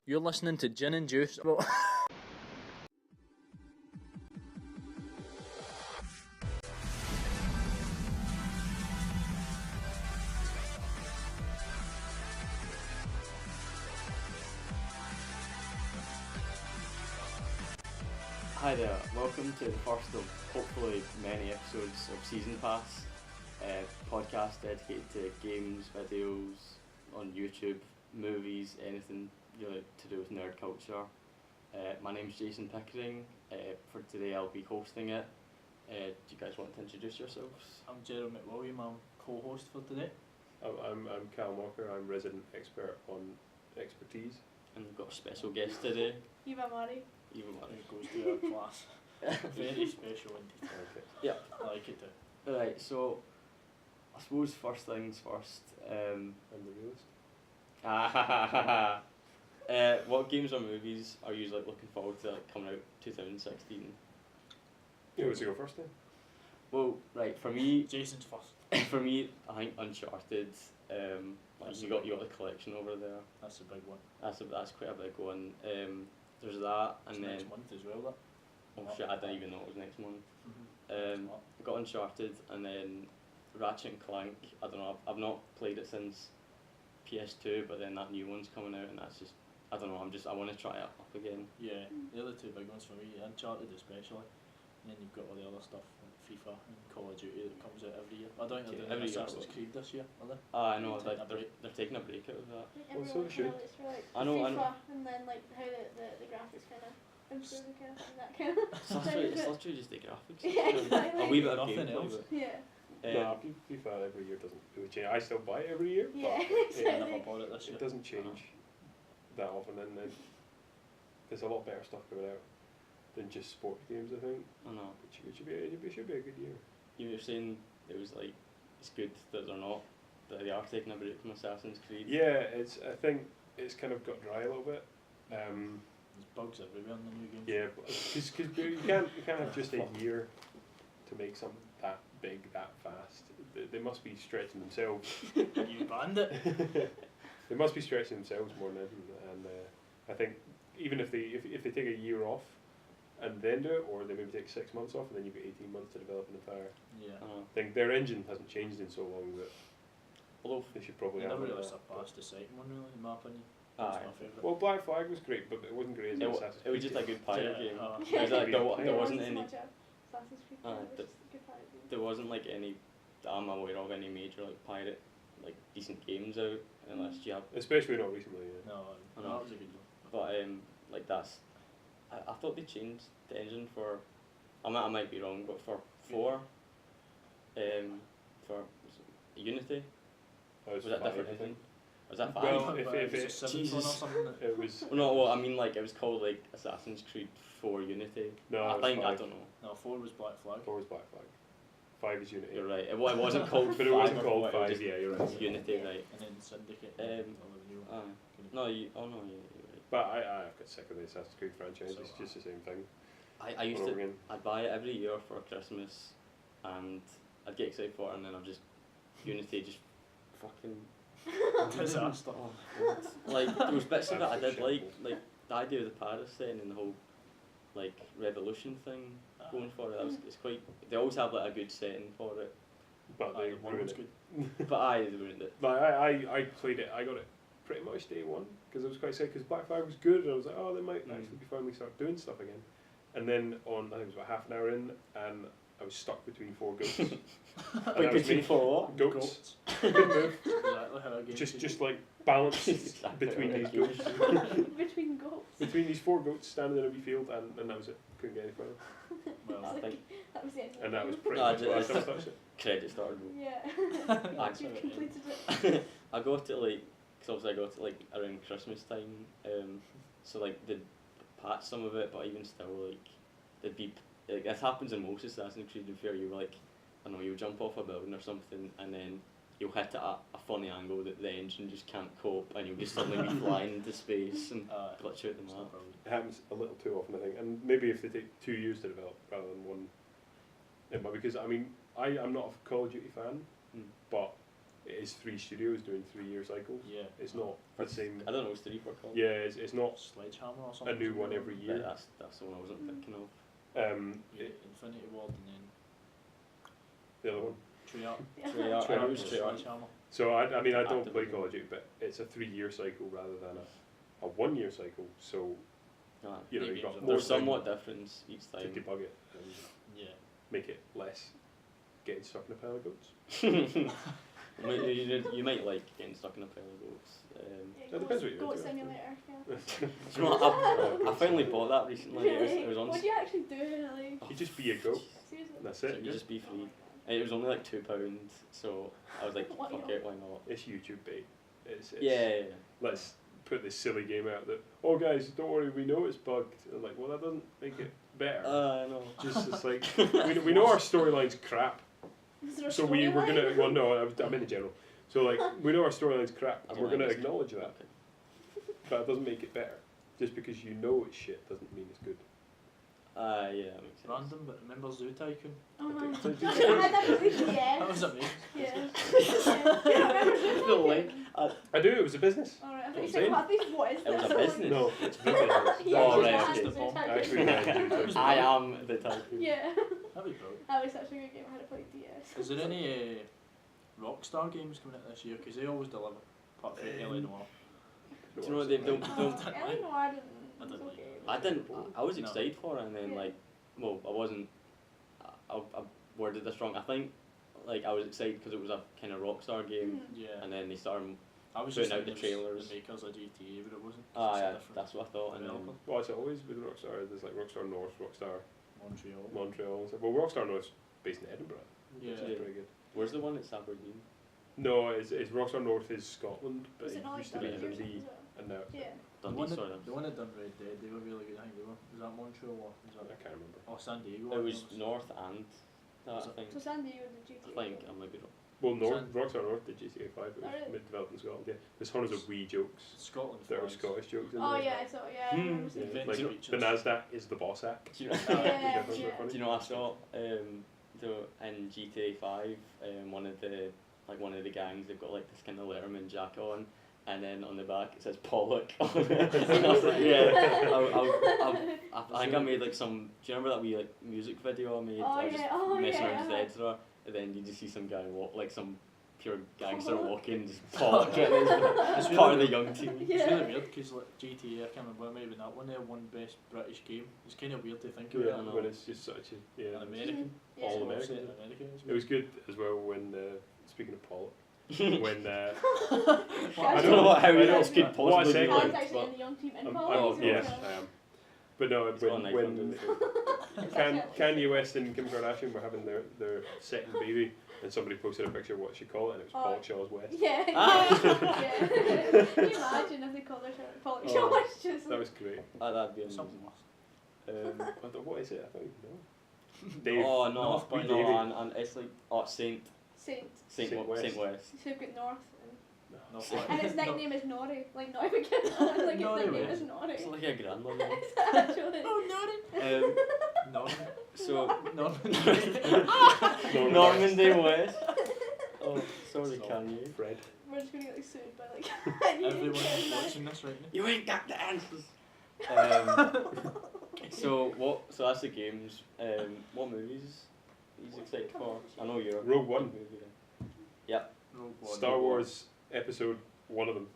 You're listening to Gin and Juice. Hi there, welcome to the first of hopefully many episodes of Season Pass, podcast dedicated to games, videos, on YouTube, movies, anything really to do with nerd culture. My name's Jason Pickering. For today I'll be hosting it. Do you guys want to introduce yourselves? I'm Gerald McWilliam, I'm co-host for today. I'm Calum Walker, I'm resident expert on expertise. And we've got a special guest today. Eva Murray. Eva Murray. It goes to our class. Very special indeed. Okay. Yeah. I like it too. Right, so I suppose first things first. I'm the realist. What games or movies are you like looking forward to coming out 2016? You want to go first then? Well, right, for me, Jason's first. for me, I think Uncharted. Like you got the collection over there. That's a big one. That's quite a big one. There's that, It's and then next month as well. oh shit, I didn't even know it was next month. Smart. I got Uncharted, and then Ratchet and Clank. I don't know. I've not played it since PS2, but then that new one's coming out, and that's just I don't know. I want to try it up again. Yeah, the other two big ones for me, Uncharted especially. And then you've got all the other stuff like FIFA and Call of Duty that comes out every year. I don't think they're doing Every year, Assassin's but- Creed this year, are they? I know Taking a they're taking a break out of that. Like Well, so everyone should. kind of looks for like I know, I FIFA know. and then like how the graphics kind of improve and that kind of. It's literally just the graphics. Yeah, exactly. A wee bit of Nothing gameplay, else. but, Yeah. No, FIFA every year doesn't really change. I still buy it every year, Yeah. but I never bought it this year. it doesn't change that often, and then there's a lot better stuff coming out than just sports games, I think. I know. It should be a good year. You were saying it was like it's good that they're not that they are taking a break from Assassin's Creed. Yeah, I think it's kind of got dry a little bit. There's bugs everywhere in the new games. Yeah, because you can't have just a year to make something that big that fast. They must be stretching themselves. You banned it. They must be stretching themselves more than anything, and I think even if they take a year off and then do it, or they maybe take 6 months off and then you've got 18 months to develop an entire Yeah. thing. Their engine hasn't changed in so long that Although they should probably They have never it. really surpassed the second one really, in my opinion. That's Aye. my favourite. Well, Black Flag was great, but it wasn't great as it, Assassin's it was Creed just a good pirate Yeah, game. Yeah. It was like, there There wasn't so any. much of Assassin's Creed. Aye, It was the- just a good pirate game. There wasn't like any. I'm aware of any major like pirate like decent games out unless you have. Especially not recently. Yeah. No, I know. that was a good one. But like that's. I thought they changed the engine for. I might be wrong, but for 4. For Unity. Was that five, different I engine? think. Was that 5? Well, if But it was it- a 7th one or Jesus. something. It was No, well, I mean like it was called like Assassin's Creed 4 Unity. no. I it was think I five. don't know. No, 4 was Black Flag. 4 was Black Flag. 5 is Unity. You're right. It wasn't called. But it 5 wasn't or called 4, it was 5. just Yeah, you're right. Unity, Yeah. right? And then Syndicate. Um, all the new Aye. No, you're right. But I've got sick of the Assassin's Creed franchise. So, It's just the same thing. I used over to. again. I'd buy it every year for Christmas, and I'd get excited for it, and then I'd just Unity just fucking. disaster. Oh, God. Like there was bits of it I did Absolute like the idea of the Paris setting and the whole like revolution thing going for it. It's quite. They always have like a good setting for it, But they The one ruined was it. good. but they ruined it. But I played it. I got it pretty much day one because I was quite excited because Black Flag was good, and I was like, oh, they might actually be finally start doing stuff again. And then I think it was about half an hour in, and I was stuck between 4 goats. And that was Between me. 4 what? Goats. Couldn't move. Exactly how a game should Just be. like balance Exactly between how these a game goats. Between goals. Between these 4 goats standing in a wee field, and that was it. Couldn't get any further. Well, I think That was the end of And the that was game. pretty No, much the last time I just- touched it. credit started. Yeah. Actually, You completed it. I got it like, cause obviously I got it like around Christmas time, so like they'd patch some of it, but even still like there'd be like this happens in most Assassin's Creed and Fear. You like, I don't know, you'll jump off a building or something and then you'll hit it at a funny angle that the engine just can't cope, and you'll just suddenly be flying into space and glitch out the it's map. not brilliant. It happens a little too often, I think, and maybe if they take 2 years to develop rather than one. Yeah, but because I mean, I'm not a Call of Duty fan, Mm. but it is it's 3 studios doing 3-year cycles. Yeah. It's not the same. I don't know, it's 3 for called. Yeah, it's not Sledgehammer or a something. new one every But year. that's the one I wasn't thinking of. Yeah, Infinity Ward and then The other one. Treyarch. Treyarch. Treyarch. I know it's Treyarch. Sledgehammer. So I mean I don't play Activision. Call of Duty, but it's a 3-year cycle rather than a 1-year cycle. So Ah, you know Yeah, you've got games are more they're time somewhat different each to time. debug it and Yeah. make it less getting stuck in a pile of goats. You might like getting stuck in a pile of goats. That depends what you're Goat into, I Simulator. Yeah. Do you know what, I finally bought that recently. It was on. What do you actually do? Like, You just be a goat. seriously? That's So it. you just be Oh free. my And it was only like £2, so I was like, Why fuck not? it, why not? It's YouTube bait. It's Yeah. Let's put this silly game out that, oh guys, don't worry, we know it's bugged. And like, well, that doesn't make it better. No. Just it's like we know our storyline's crap, Is there a so we're storyline? gonna. Well, no, I'm in general. So like we know our storyline's crap, I and don't we're gonna like this. acknowledge that. Okay. But it doesn't make it better. Just because you know it's shit doesn't mean it's good. Yeah, that makes sense. Random, but remember Zoo Tycoon? Oh I man. think- I had that with That DTS. was amazing. Yeah. You don't remember Zoo I feel like Tycoon? I do. It was a business. Alright, I What thought you I'm said, saying. well, I think what is It was this? a business. No, it's business. Yeah, Oh, you right, had okay. Zoo Tycoon. Actually, yeah, That was I brilliant. am the type. Yeah. That'd be brilliant. That was such a good game. I had to play DS. Is there any Rockstar games coming out this year? Because they always deliver, apart from L.A. Noire. Do you know what they don't? Oh, I don't know. I didn't. I It was didn't like okay. it. I didn't. I was No. excited for it, and then Yeah. like, well, I wasn't. I worded this wrong. I think like I was excited because it was a kind of Rockstar game, Mm. Yeah. and then they started. I was putting just out the thinking it was trailers. the makers of GTA, but it wasn't. Ah, It's a yeah, different that's what I thought, and then developer. Well, it's always with Rockstar. There's like Rockstar North, Rockstar Montreal. Montreal. And stuff. Well, Rockstar North's based in Edinburgh. Yeah. Which is pretty good. where's the one that's Aberdeen? No, it's Rockstar North is Scotland, but Was it it not like used to be that? Dundee, and now it's Yeah. The Dundee, one, sort that, of. the one that done Red Dead, they were really good. I think they were. Was that Montreal or was I that? can't remember. Oh, San Diego. It was North and that, Was I it? think. So San Diego did GTA. I think I might be wrong. Well, San- Rockstar North did GTA 5, it Oh, was really? mid-developed in Scotland, yeah. There's hundreds of wee jokes Scotland. that are fans. Scottish jokes in Oh there. yeah, I saw. Yeah. I Hmm. remember Yeah, seeing Vince like speeches. the NASDAQ is the boss act. Do you know? Yeah, Which I yeah. thought was Do you know I saw in GTA 5 one of the gangs, they've got like this kind of Letterman jacket on, and then on the back it says Pollock on it. And I was like, I think I made like some. Do you remember that wee like music video I made? Oh, I was yeah. just Oh, messing yeah, around with uh-huh. the editor, and then you just see some guy walk, like some pure gangster walking, just Pollock. And it's It's part of really the young team. It's Yeah. really weird because like GTA, I can't remember, it might have been that one there, won best British game. It's kind of weird to think Yeah, about I know. when it's just such a, yeah. an American. Yeah. All It's American. set in America. It's It was good as well when, speaking of Pollock, when, I don't know how I know. else could What I possibly said be I was- was like, actually but in the young team in oh, Pollock. yes, I am. But no, It's got a knife under when it. Kanye West and Kim Kardashian were having their second baby, and somebody posted a picture of what she called it, and it was Oh. Pollock Shaw's West. Yeah. Ah. yeah. Can you imagine if they called their child Pollock Oh, Shaw? It's just That was great. That'd be something amazing. else. I thought, what is it? I don't even know. Dave. Oh no, North by no, Davey. and it's like Saint Saint. West. West. So we've got North. Not Saint- quite. And its nickname is Nori. Like, not even kidding. Like, its Nori nickname West. is Nori. It's like a grandmother. It's actually. Oh, Um, no. so Norman. Normanday West. Oh, sorry, So- Kanye. Fred. We're just gonna get like, sued by like. Everyone kids now. watching this right now. You ain't got the answers. So that's the games. What movies are you excited for? I know you're a Rogue One. big movie guy. Rogue One. Star Wars episode, one of them.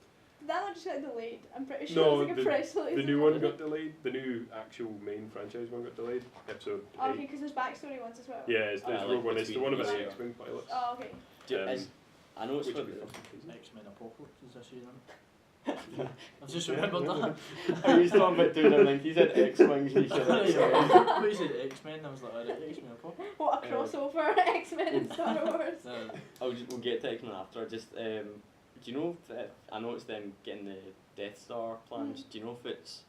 That one just got delayed. I'm pretty sure No, it was like a press release. The or new one something. got delayed. The new actual main franchise one got delayed. Episode Oh, 8. okay, because there's backstory ones as well. Yeah, it's I Rogue like One. It's the one about the between- X-Wing pilots. Oh, okay. Do, Um, I know it's Which for would be the. fucking crazy. X-Men Apocalypse is this year, isn't it? I've just remembered that. Are you talking about doing it like he said X-Wings and he said X-Wings? But he said X-Men, I was like, alright, X-Men Apocalypse. What a crossover! X-Men and Star Wars. We'll get to X-Men after. Just do you know if I know it's them getting the Death Star plans. Do you know if it's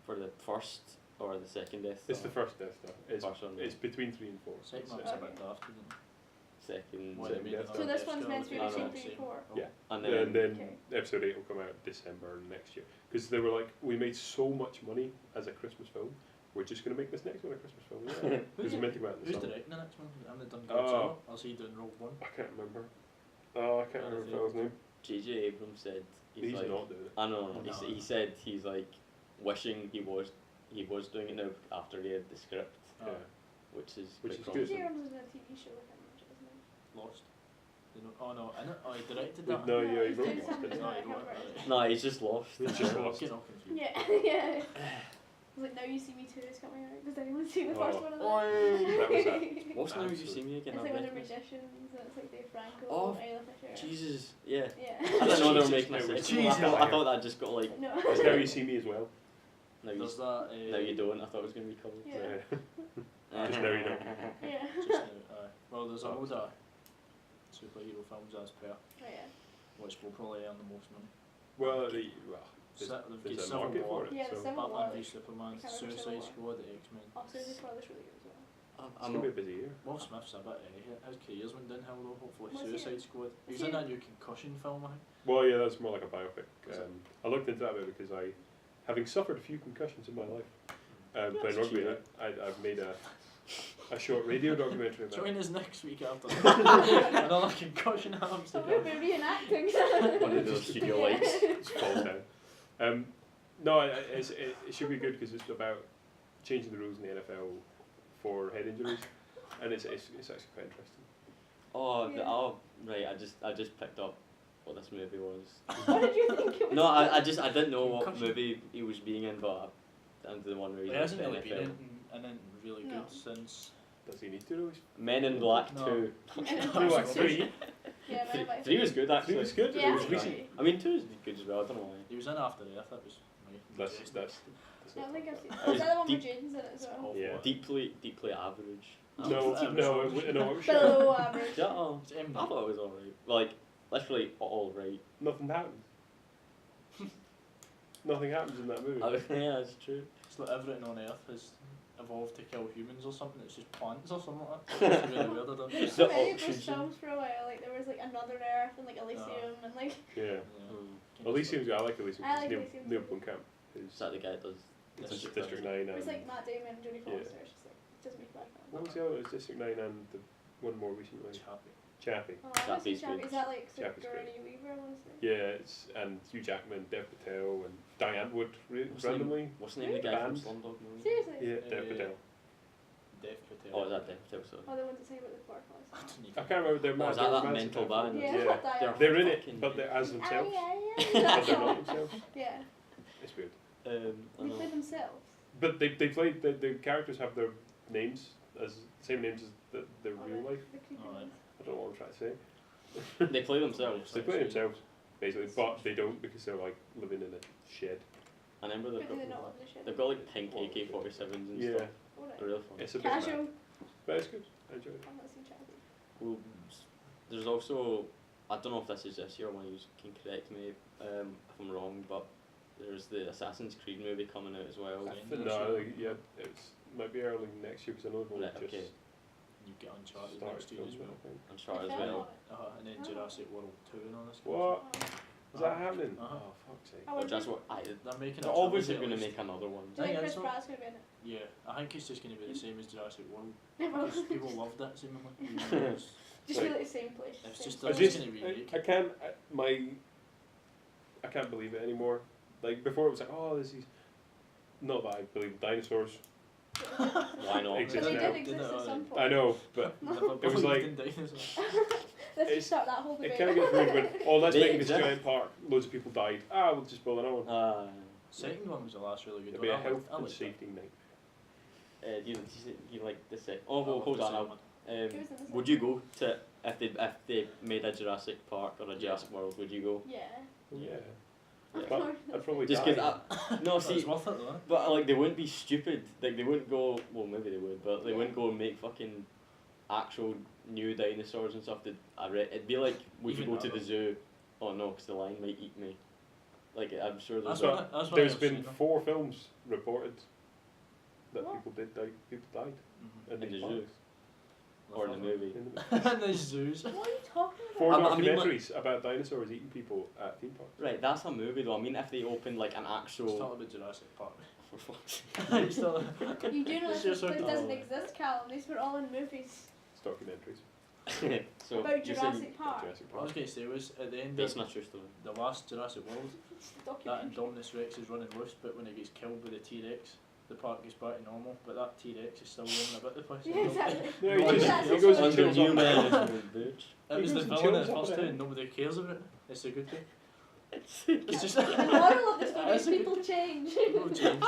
for the first or the second Death Star? It's the first Death Star. First one, It's between 3 and 4. Second one's Okay. a bit daft, isn't it? second. Why Second they made Death another So this Death one's Star meant to be with between between the 3 and 4. Oh. Yeah. And And then Okay. episode 8 will come out December next year. Because they were like, we made so much money as a Christmas film, we're just going to make this next one a Christmas film. Yeah. It was meant to come out in the Who's summer. directing the next one? Haven't they done Oh. Godzilla? Or is he doing Rogue One? I can't remember. Oh, I can't remember the fellow's name. J.J. Abrams said He's like, not doing it. I know. No. He said he's like wishing he was doing it now after he had the script, Yeah. which is Which quite is promising. good. J.J. Abrams was in a TV show with him, isn't he? Lost. Oh no, he directed that. No, yeah, he he's wrote doing Lost, something didn't No, I he can't wrote remember. it. No, he's just lost. He's just lost. Getting all confused. Yeah, yeah. Like Now You See Me 2 is coming out. Does anyone see the first Oh. one of Oh, That was that? What's Now You Absolutely. See Me again? It's I've like when read they're this. magicians and it's like Dave Franco Oh, and Ayla Fisher. Jesus, yeah. Yeah. I didn't know they were Jesus, making a no, sequel. Jesus. I thought that just got like. No. It's Now You See Me as well. Now you, There's that. now you don't. I thought it was gonna be called. Yeah. Just Now You Don't. Yeah. Just now, well, there's a load of superhero films as per, Oh, yeah. which will probably earn the most money. Well, They've there's got a Civil market War, for it. Yeah, the so Civil War. Batman v Superman, I can't remember Suicide Civil Squad, X-Men. Oh, Suicide Squad is really good as well. it's gonna be a busy year. Will Smith's a bit his career's went downhill though, hopefully. Was he? Suicide Squad. He was Was in he? that new concussion film, I think. Well, yeah, that's more like a biopic. Is it? I looked into that bit because having suffered a few concussions in my life, playing That's rugby, cute. I've made a short radio documentary about Join us next week after another concussion happens to So we'll go. be reenacting. One of those studio lights. It's full time. No, it should be good because it's about changing the rules in the NFL for head injuries, and it's actually quite interesting. Oh, Yeah. right. I just picked up what this movie was. What did you think it was? No, I didn't know what Concussion. movie he was being in, but I'm the one where He he's hasn't in really the been NFL. in really No. good since. Does he need to know? Men in Black No. 2. No, like 3. Yeah, Three- Man by 3 was good actually. 3 was good. Yeah, It was I recent. agree. I mean 2 is good as well. I don't know why. He was in After Earth. That was That's I don't think I've seen. It was Is that the one deep- where Jaden's in it as well? awful. Yeah. Deeply average. No, That was no, rubbish. it was shit. Below average. Yeah, oh, It's M. I thought it was alright. Like literally alright. Nothing happens. Nothing happens in that movie. Yeah, it's true. It's like everything on Earth has evolved to kill humans or something. It's just plants or something like that. It's really weird. I don't know. There's The so many of those oxygen. films for a while. Like there was like Another Earth and like Elysium and like. Yeah. Mm. Elysium's good. I like Elysium. I like Neil, Elysium Neil too. Blomkamp. Is that the guy that does? District 9 and It's like Matt Damon and Jodie Yeah. Foster. It's just like it doesn't make bad films. what was the other? It was District 9 and the one more recently. Chappie. Chappie. Oh, I want to see Chappie's Chappie. good. Is that like Chappie's Sigourney Weaver? I want to say. Yeah, and Hugh Jackman, Dev Patel, and Diane Wood What's the name? randomly. What's the name of the guy from Band. Slumdog Movie? Seriously? Yeah, Dev Patel. Dev Patel. Oh, is that Dev Patel? Sorry. Oh, the ones that sing about the butterflies. I don't even I can't remember their Oh, is that their that romantic mental outfit. band? Yeah, Yeah. that They're in it, Fucking- but they're as themselves. Yeah. But they're not themselves. Yeah. It's weird. I They know. play themselves. But they play the characters have their names as same names as their Oh, real the- life. the creepy Alright. ones. I don't know what I'm trying to say. They play themselves. They play themselves basically, but they don't because they're like living in a shed. I remember But do they not got live in the shed? they've got like pink AK-47s and Yeah, stuff. Alright. They're real fun. it's a bit Casual. mad, but it's good. I enjoy it. I've not seen Chappie. Well, there's also, I don't know if this is this year, one of you can correct me if I'm wrong, but there's the Assassin's Creed movie coming out as well. Yeah. No, yeah, it's might be early next year because I know they've only Right, just okay. You get Uncharted started next year as filming, well. I think. Uncharted as The film well. on it. And then Jurassic World 2 and all this. What? Oh. Is that happening? Uh-huh. Oh, fuck's sake. I But wonder- that's what They're making they're a obviously trilogy going to at make least. another one. Do you think Yeah, Chris so- Pratt's gonna be in it? Yeah, I think it's just going to be the same as Jurassic World. Never. Because people loved it, seemingly. It's Just Like- really the same place. It's same just I story. just gonna be unique. I can't I can't believe it anymore. Like before it was like, oh, this is not that I believe dinosaurs. Why not? Exist So they now. did exist at some point. I know, but Never It was believed like- in dinosaurs. Let's it's- just start that whole it debate. kind of gets weird when, oh, let's They make this exist. giant park, loads of people died. Ah, we'll just build another one. Second one was the last really good It'll one. be a I health liked- I and liked it. safety night. Do you like the second? Oh, I well, loved hold the on. second one. Who was in the Would second you go to if they made a Jurassic Park or a Jurassic World? Would you go? Yeah. Yeah. Yeah. But I'd probably Just die. because no, But see, it's worth it though. but like they wouldn't be stupid. Like they wouldn't go. Well, maybe they would, but they Yeah. wouldn't go and make fucking actual new dinosaurs and stuff. It'd be like would you Even go to that, the zoo? Oh no, because the lion might eat me. Like I'm sure there's. That's But what- that's what there's I've been seen them. 4 films reported that What? people did die. People died Mhm. in In these the zoo. parks. Or in the movie. In the- In the zoos. What are you talking about? 4 I mean, documentaries about dinosaurs eating people at theme parks. Right, that's a movie though. I mean, if they opened like an Let's actual. talk about Jurassic Park. For fuck's You still- You do know It's this just place like- doesn't Oh. exist, Calum. These were all in movies. It's documentaries. So About you're saying Jurassic Park. Jurassic What I was Park. going to say was at the end based of on a true story. the last Jurassic World, It's the that documentary. Indominus Rex is running loose, but when it gets killed by the T-Rex, the park gets back to normal, but that T-Rex is still roaming about the place. Yeah, exactly. No, No, he that's goes and also- chills new up. management, bitch. It was He the goes and villain in chills the up first at two, it. and nobody cares about it. It's a good thing. It's It's just The moral of the story That's is a good people thing. change. People change.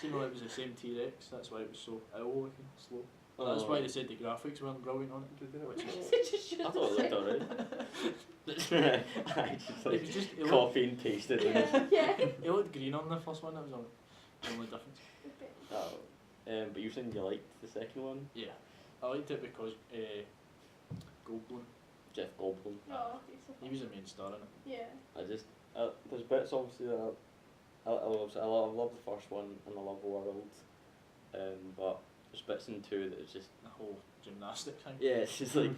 Seemed like it was the same T-Rex, that's why it was so ill looking, slow. That's why they said the graphics weren't brilliant on it. Which is It just should I have thought it said. looked alright. I just it like was just it looked, copy and pasted in it. Yeah, yeah. it looked green on the first one. That was the only difference. Oh. But you're saying you liked the second one? Yeah, I liked it because Goldblum, Jeff Goldblum. Oh, okay, so he was the main star in it. yeah. I just there's bits obviously that I love the first one and I love the world, but there's bits in two that it's just The whole gymnastic thing. yeah, it's just like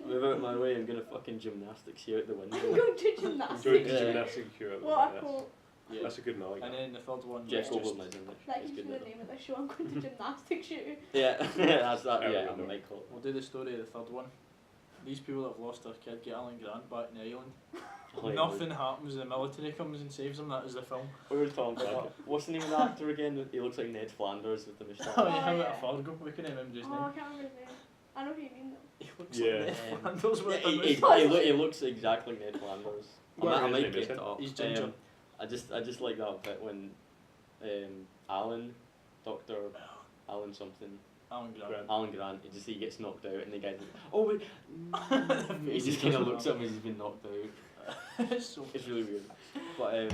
move out my way, I'm gonna fucking gymnastics you out the I'm window. going to Enjoyed gymnastics. the Yeah. gymnastic cue. What a quote. Yeah. That's a good one. I like And that. then the third one Jeff was just Goldblum is in it. That It's used to good be the name of the show. I'm going to gymnastics shoot. Yeah, that's that. I Yeah, remember. I might call it. we'll do the story of the third one. These people that have lost their kid get Alan Grant back in the island. Oh, yeah, Nothing happens, the military comes and saves them, that is the film. we were talking about that. What's the name of the actor again? He looks like Ned Flanders with the moustache. Oh, yeah, him yeah. at Fargo, we couldn't remember his Oh, I name. can't remember his name. I know who you mean though. He looks Yeah. like Ned Flanders Yeah, with the he moustache. he looks exactly like Ned Flanders. What I is might his name, get is it it? up. He's ginger. I just like that bit when Alan, Dr. Alan something, Alan Grant. Alan Grant, he gets knocked out and the guy's like, oh wait, he face just he kind of doesn't looks have. at him as he's been knocked out. It's so It's really weird. But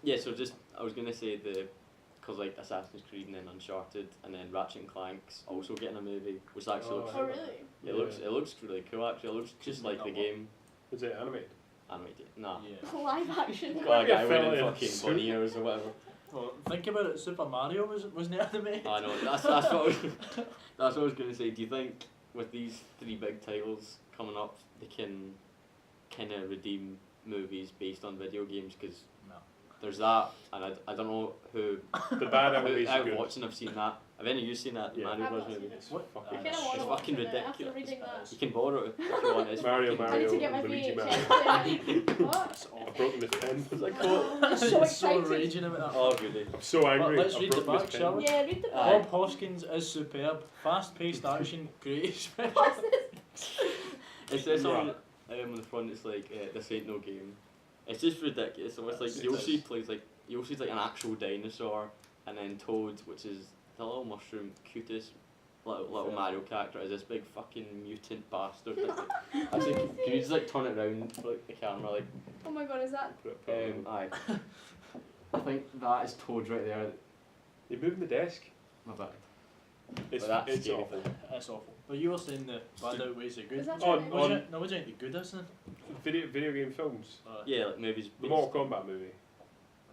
yeah, so just I was gonna say because like Assassin's Creed and then Uncharted and then Ratchet and Clank's also getting a movie, which actually Oh, looks Oh, really? it looks really cool actually. It looks just Isn't like that the what? game Is it animated? animated. Nah. yeah. Live action. Got a guy Yeah, wearing fella in a fucking suit. bunny ears or whatever. Well, think about it, Super Mario wasn't it animated? I know, that's what I was going to say. Do you think with these three big titles coming up, they can kind of redeem movies based on video games? Because No. there's that, and I don't know who The bad animation I've good. watched and I've seen that. Have any of you seen that Yeah. Mario I've Bros not seen movie? it. It's What? fucking I kind of It's want to watch fucking it after ridiculous. reading that. You can borrow it if you want. It's Mario, fucking- I need to Mario, get my Luigi VHS. Mario. What? I've broken this pen. It's like, Oh, I'm just so It's so excited. raging about that. oh really? I'm so angry. let's I've read the broken back, this shall pen. we? Yeah, read the Aye. book. Bob Hoskins is superb. Fast-paced action, great expression. What's this? It says on the front. It's like this ain't no game. It's just ridiculous. So it's like It Yoshi is. plays like Yoshi's like an actual dinosaur, and then Toad, which is the little mushroom, cutest little Yeah. Mario character, is this big fucking mutant bastard. Actually, can you just like turn it around for like, the camera? Like, Oh my god, is that? Put it on. aye. I think that is Toad right there. You're moving the desk. My bad. It's, But that's it's scary. awful. That's awful. But you were saying the bad outweighs the good. Is that On- true? What on- do you, no, what do you think the good is then? Video game films. Yeah, like movies. The Mortal Kombat movie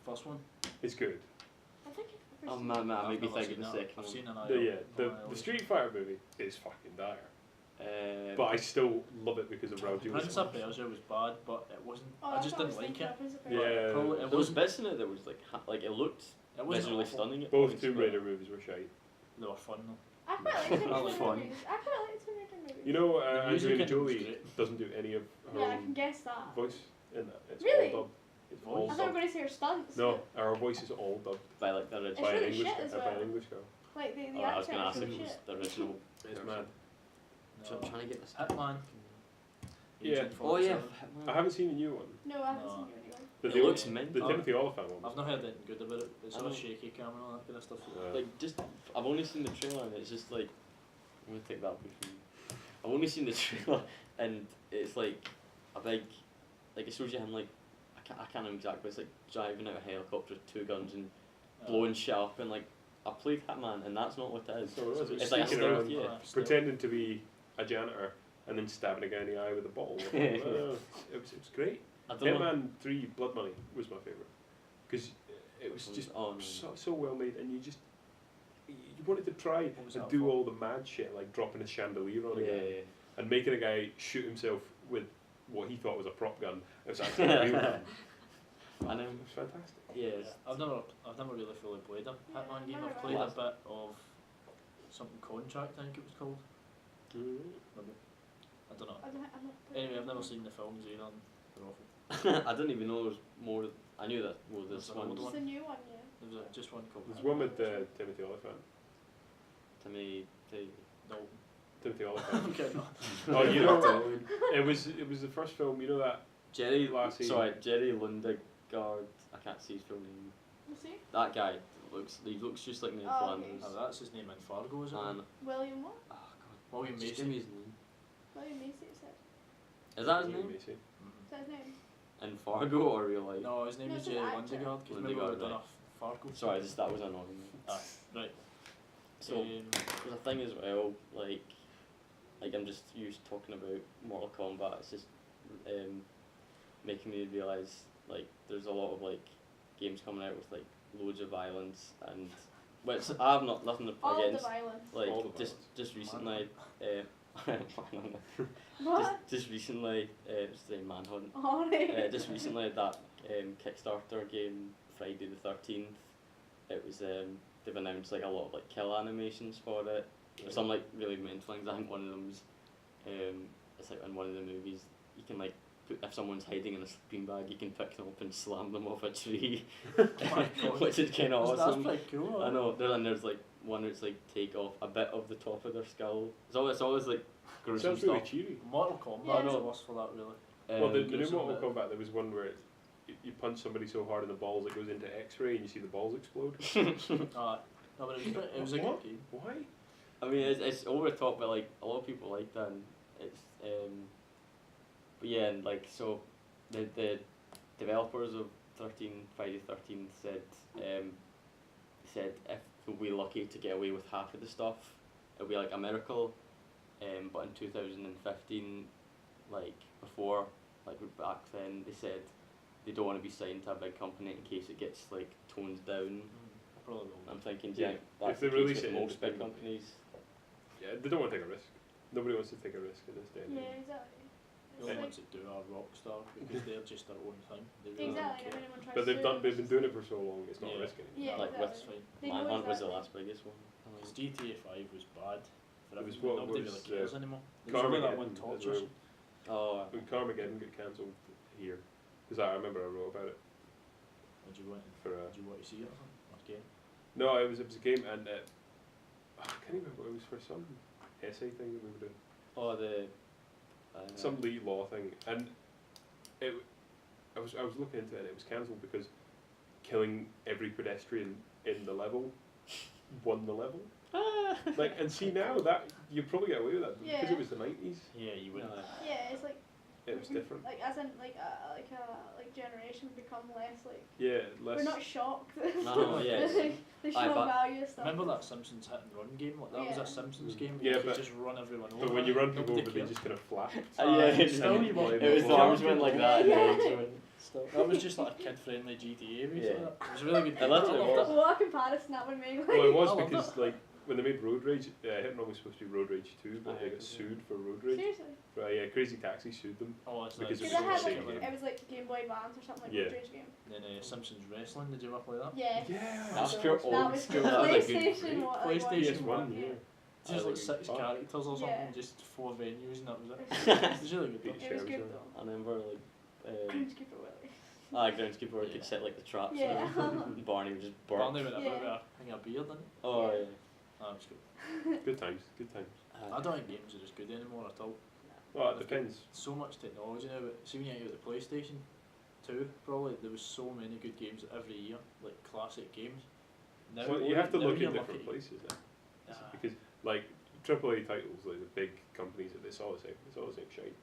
The first one? is good. I think I've Oh never man, seen I I've made me never think of seen the that. second I've one. seen an The Street Fighter movie is fucking dire. But But I still love it because of Raul Prince Julius. of Persia was bad, but it wasn't. Oh, I that's just what didn't was like thinking it. of, Prince of Persia. Yeah. Probably it there was wasn't. bits in it that was like it looked It wasn't visually awful. stunning. At Both points, Tomb but- Raider movies were shite. They were fun though. I quite like Tomb I like Raider fun. movies. I quite like Tomb Raider movies. You know, The music Angelina in it was Jolie great. doesn't do any of her Yeah, I can own guess that. voice in that. It's Really? all dubbed. It's Voice? all I thought we were dubbed. going to say her stunts. No, our voice is all dubbed by like the It's original. by an really English shit as by well. an English girl. Like the Oh, I was actor gonna is ask if really it was shit. the original. It's mad. So I'm trying to get this. Hitman. Yeah. Agent Oh yeah. 47. I haven't seen the new one. No, I haven't No. seen you anyone. The, It the, looks mint. the Oh. Timothy Olyphant one. I've not heard anything good about it. It's I all know. shaky camera and all that kind of stuff. Like just, I've only seen the trailer and it's just like, I'm gonna take that away from you. I've only seen the trailer and it's like a big, like it shows you him like, I can't remember exactly, but it's like driving out a helicopter with two guns and blowing shit up and like, I played Hitman and that's not what it is. So it was, It's like a sneaking stealth, around, yeah. pretending to be a janitor and then stabbing a guy in the eye with a bottle. It was great. I don't know. Hitman 3 Blood Money was my favourite because it was just Oh, no. so well made and you wanted to try What was and that do for? all the mad shit like dropping a chandelier on a Yeah, guy yeah. and making a guy shoot himself with what he thought was a prop gun. It was actually a real gun. And It was fantastic. yes. I've never really fully played a Hitman game. I've played a bit of something Contract, I think it was called. Maybe. I don't know. I'm not Anyway, I've never seen the films either. And they're awful. I didn't even know there was more. I knew that. Well, there's There's one. another Just a new one, yeah. There was just one called. There's one with Timothy Oliphant. No. Timothy Oliphant. Okay, no. Oh, you know, it was the first film. You know that Jerry. Lassie. Sorry, Jerry Lundegaard. I can't see his full name. You see? That guy he looks just like Ned Oh, Flanders. Oh, that's his name in Fargo, is it? And William what? oh god, William just Macy. give me his name. William Macy, it said. Is that his William name? Macy. Mhm. Is that his name? In Fargo or real life? No, his name No, is it's an Jerry actor. Lundegaard. Because remember Lundegaard, we've done right. a Fargo. Sorry, just that was annoying me. Aye, right. So there's a thing as well, like I'm just used to talking about Mortal Kombat. It's just making me realise like there's a lot of like games coming out with like loads of violence and which I have nothing All the against. violence. Like All the just recently, What? just recently, it's the Manhunt. Oh, right. Just recently that Kickstarter game Friday the 13th. It was they've announced like a lot of like kill animations for it. There's some like really mental things. I think one of them was it's like in one of the movies you can like if someone's hiding in a sleeping bag you can pick them up and slam them off a tree, which is kind of awesome. That's pretty cool. I know. There's like one where it's like take off a bit of the top of their skull. It's always like gruesome Sounds really stuff. cheery. Mortal Kombat Yeah. is the worst for that, really. Well, the new gruesome Mortal bit. Kombat, there was one where you punch somebody so hard in the balls it goes into X-ray and you see the balls explode. No, but it was a What? good game. Why? I mean, it's over the top, but like a lot of people like that. And it's but yeah, and like so, the developers of Friday the 13th said if we're lucky to get away with half of the stuff, it'll be like a miracle. But in 2015, like before, like back then, they said they don't want to be signed to a big company in case it gets like toned down. I probably will. I'm thinking, Yeah, yeah, that's if they the case release with it most big independently. companies. Yeah, they don't want to take a risk. Nobody wants to take a risk in this day and Yeah, age. exactly. The It's only like, ones that do are Rockstar because they're just their own thing. They really exactly, don't and care. anyone tries But to they've been doing it for so long, it's not Yeah. a risk anymore. Yeah, Like That's exactly. fine. They know Manhunt was the exactly. last biggest one. Because GTA 5 was bad. It was Everything. what Nobody was, really cares anymore. There's only that one Carmageddon as torture. well. Oh, When Carmageddon got cancelled here, because I remember I wrote about it Would you want? for Did you want to see it or something? Okay. no, it was a game and I can't even remember, it was for some essay thing that we were doing. oh the Some legal law thing, and I was looking into it and it was cancelled because killing every pedestrian in the level won the level. Like, and see now that you'd probably get away with that because Yeah. it was the 90s. Yeah, you wouldn't. yeah, it's like It was different. Like as in like generation become less like Yeah, less. we're not shocked. No, yeah. The Aye, show but value stuff. Remember that Simpsons hit and run game? Like that was Yeah. a Simpsons Mm. game. Yeah, you could but- just run everyone over. But when you run people Nobody over, they cared. just kind of flap. yeah, Still, And you you want- play it was with the them. arms went like that. Yeah. And the legs went. Still, that was just like a kid-friendly GTA. Basically. Yeah. It was a really good. I game. loved it, I it was. What a comparison that would make. Like, Well, it was I loved because like when they made Road Rage, Hit and Run was supposed to be Road Rage 2, but Aye, they got yeah. sued for Road Rage. seriously. Yeah, Crazy Taxi sued them. Oh, it's Because like Because it it was had the like same game. it was like Game Boy Advance or something like Yeah. Road Rage game. Then Simpsons Wrestling. Did you ever play that? Yeah. Yeah, That's So pure that old was school. the That was a good PlayStation break. one. PlayStation one, one, yeah. yeah. Just like That's a 6 good characters or something, Yeah. just 4 venues, and that was it. Yeah. It was really good. Beat Though. It was good Sherman. though. I remember like Groundskeeper Willie. groundskeeper where Yeah. could set like the traps. Yeah. And Barney would just burn. Barney went about Yeah. with a thing of beer, didn't he? Oh Yeah. yeah. That was good. Good times, good times. I don't think games are as good anymore at all. Well, it depends. So much technology now, but see when you get the PlayStation 2, probably there was so many good games every year, like classic games. Now, Well, you have to now look you're at different lucky. places then. Ah. Because, like, AAA titles, like the big companies, it's all the same. It's all the same shite.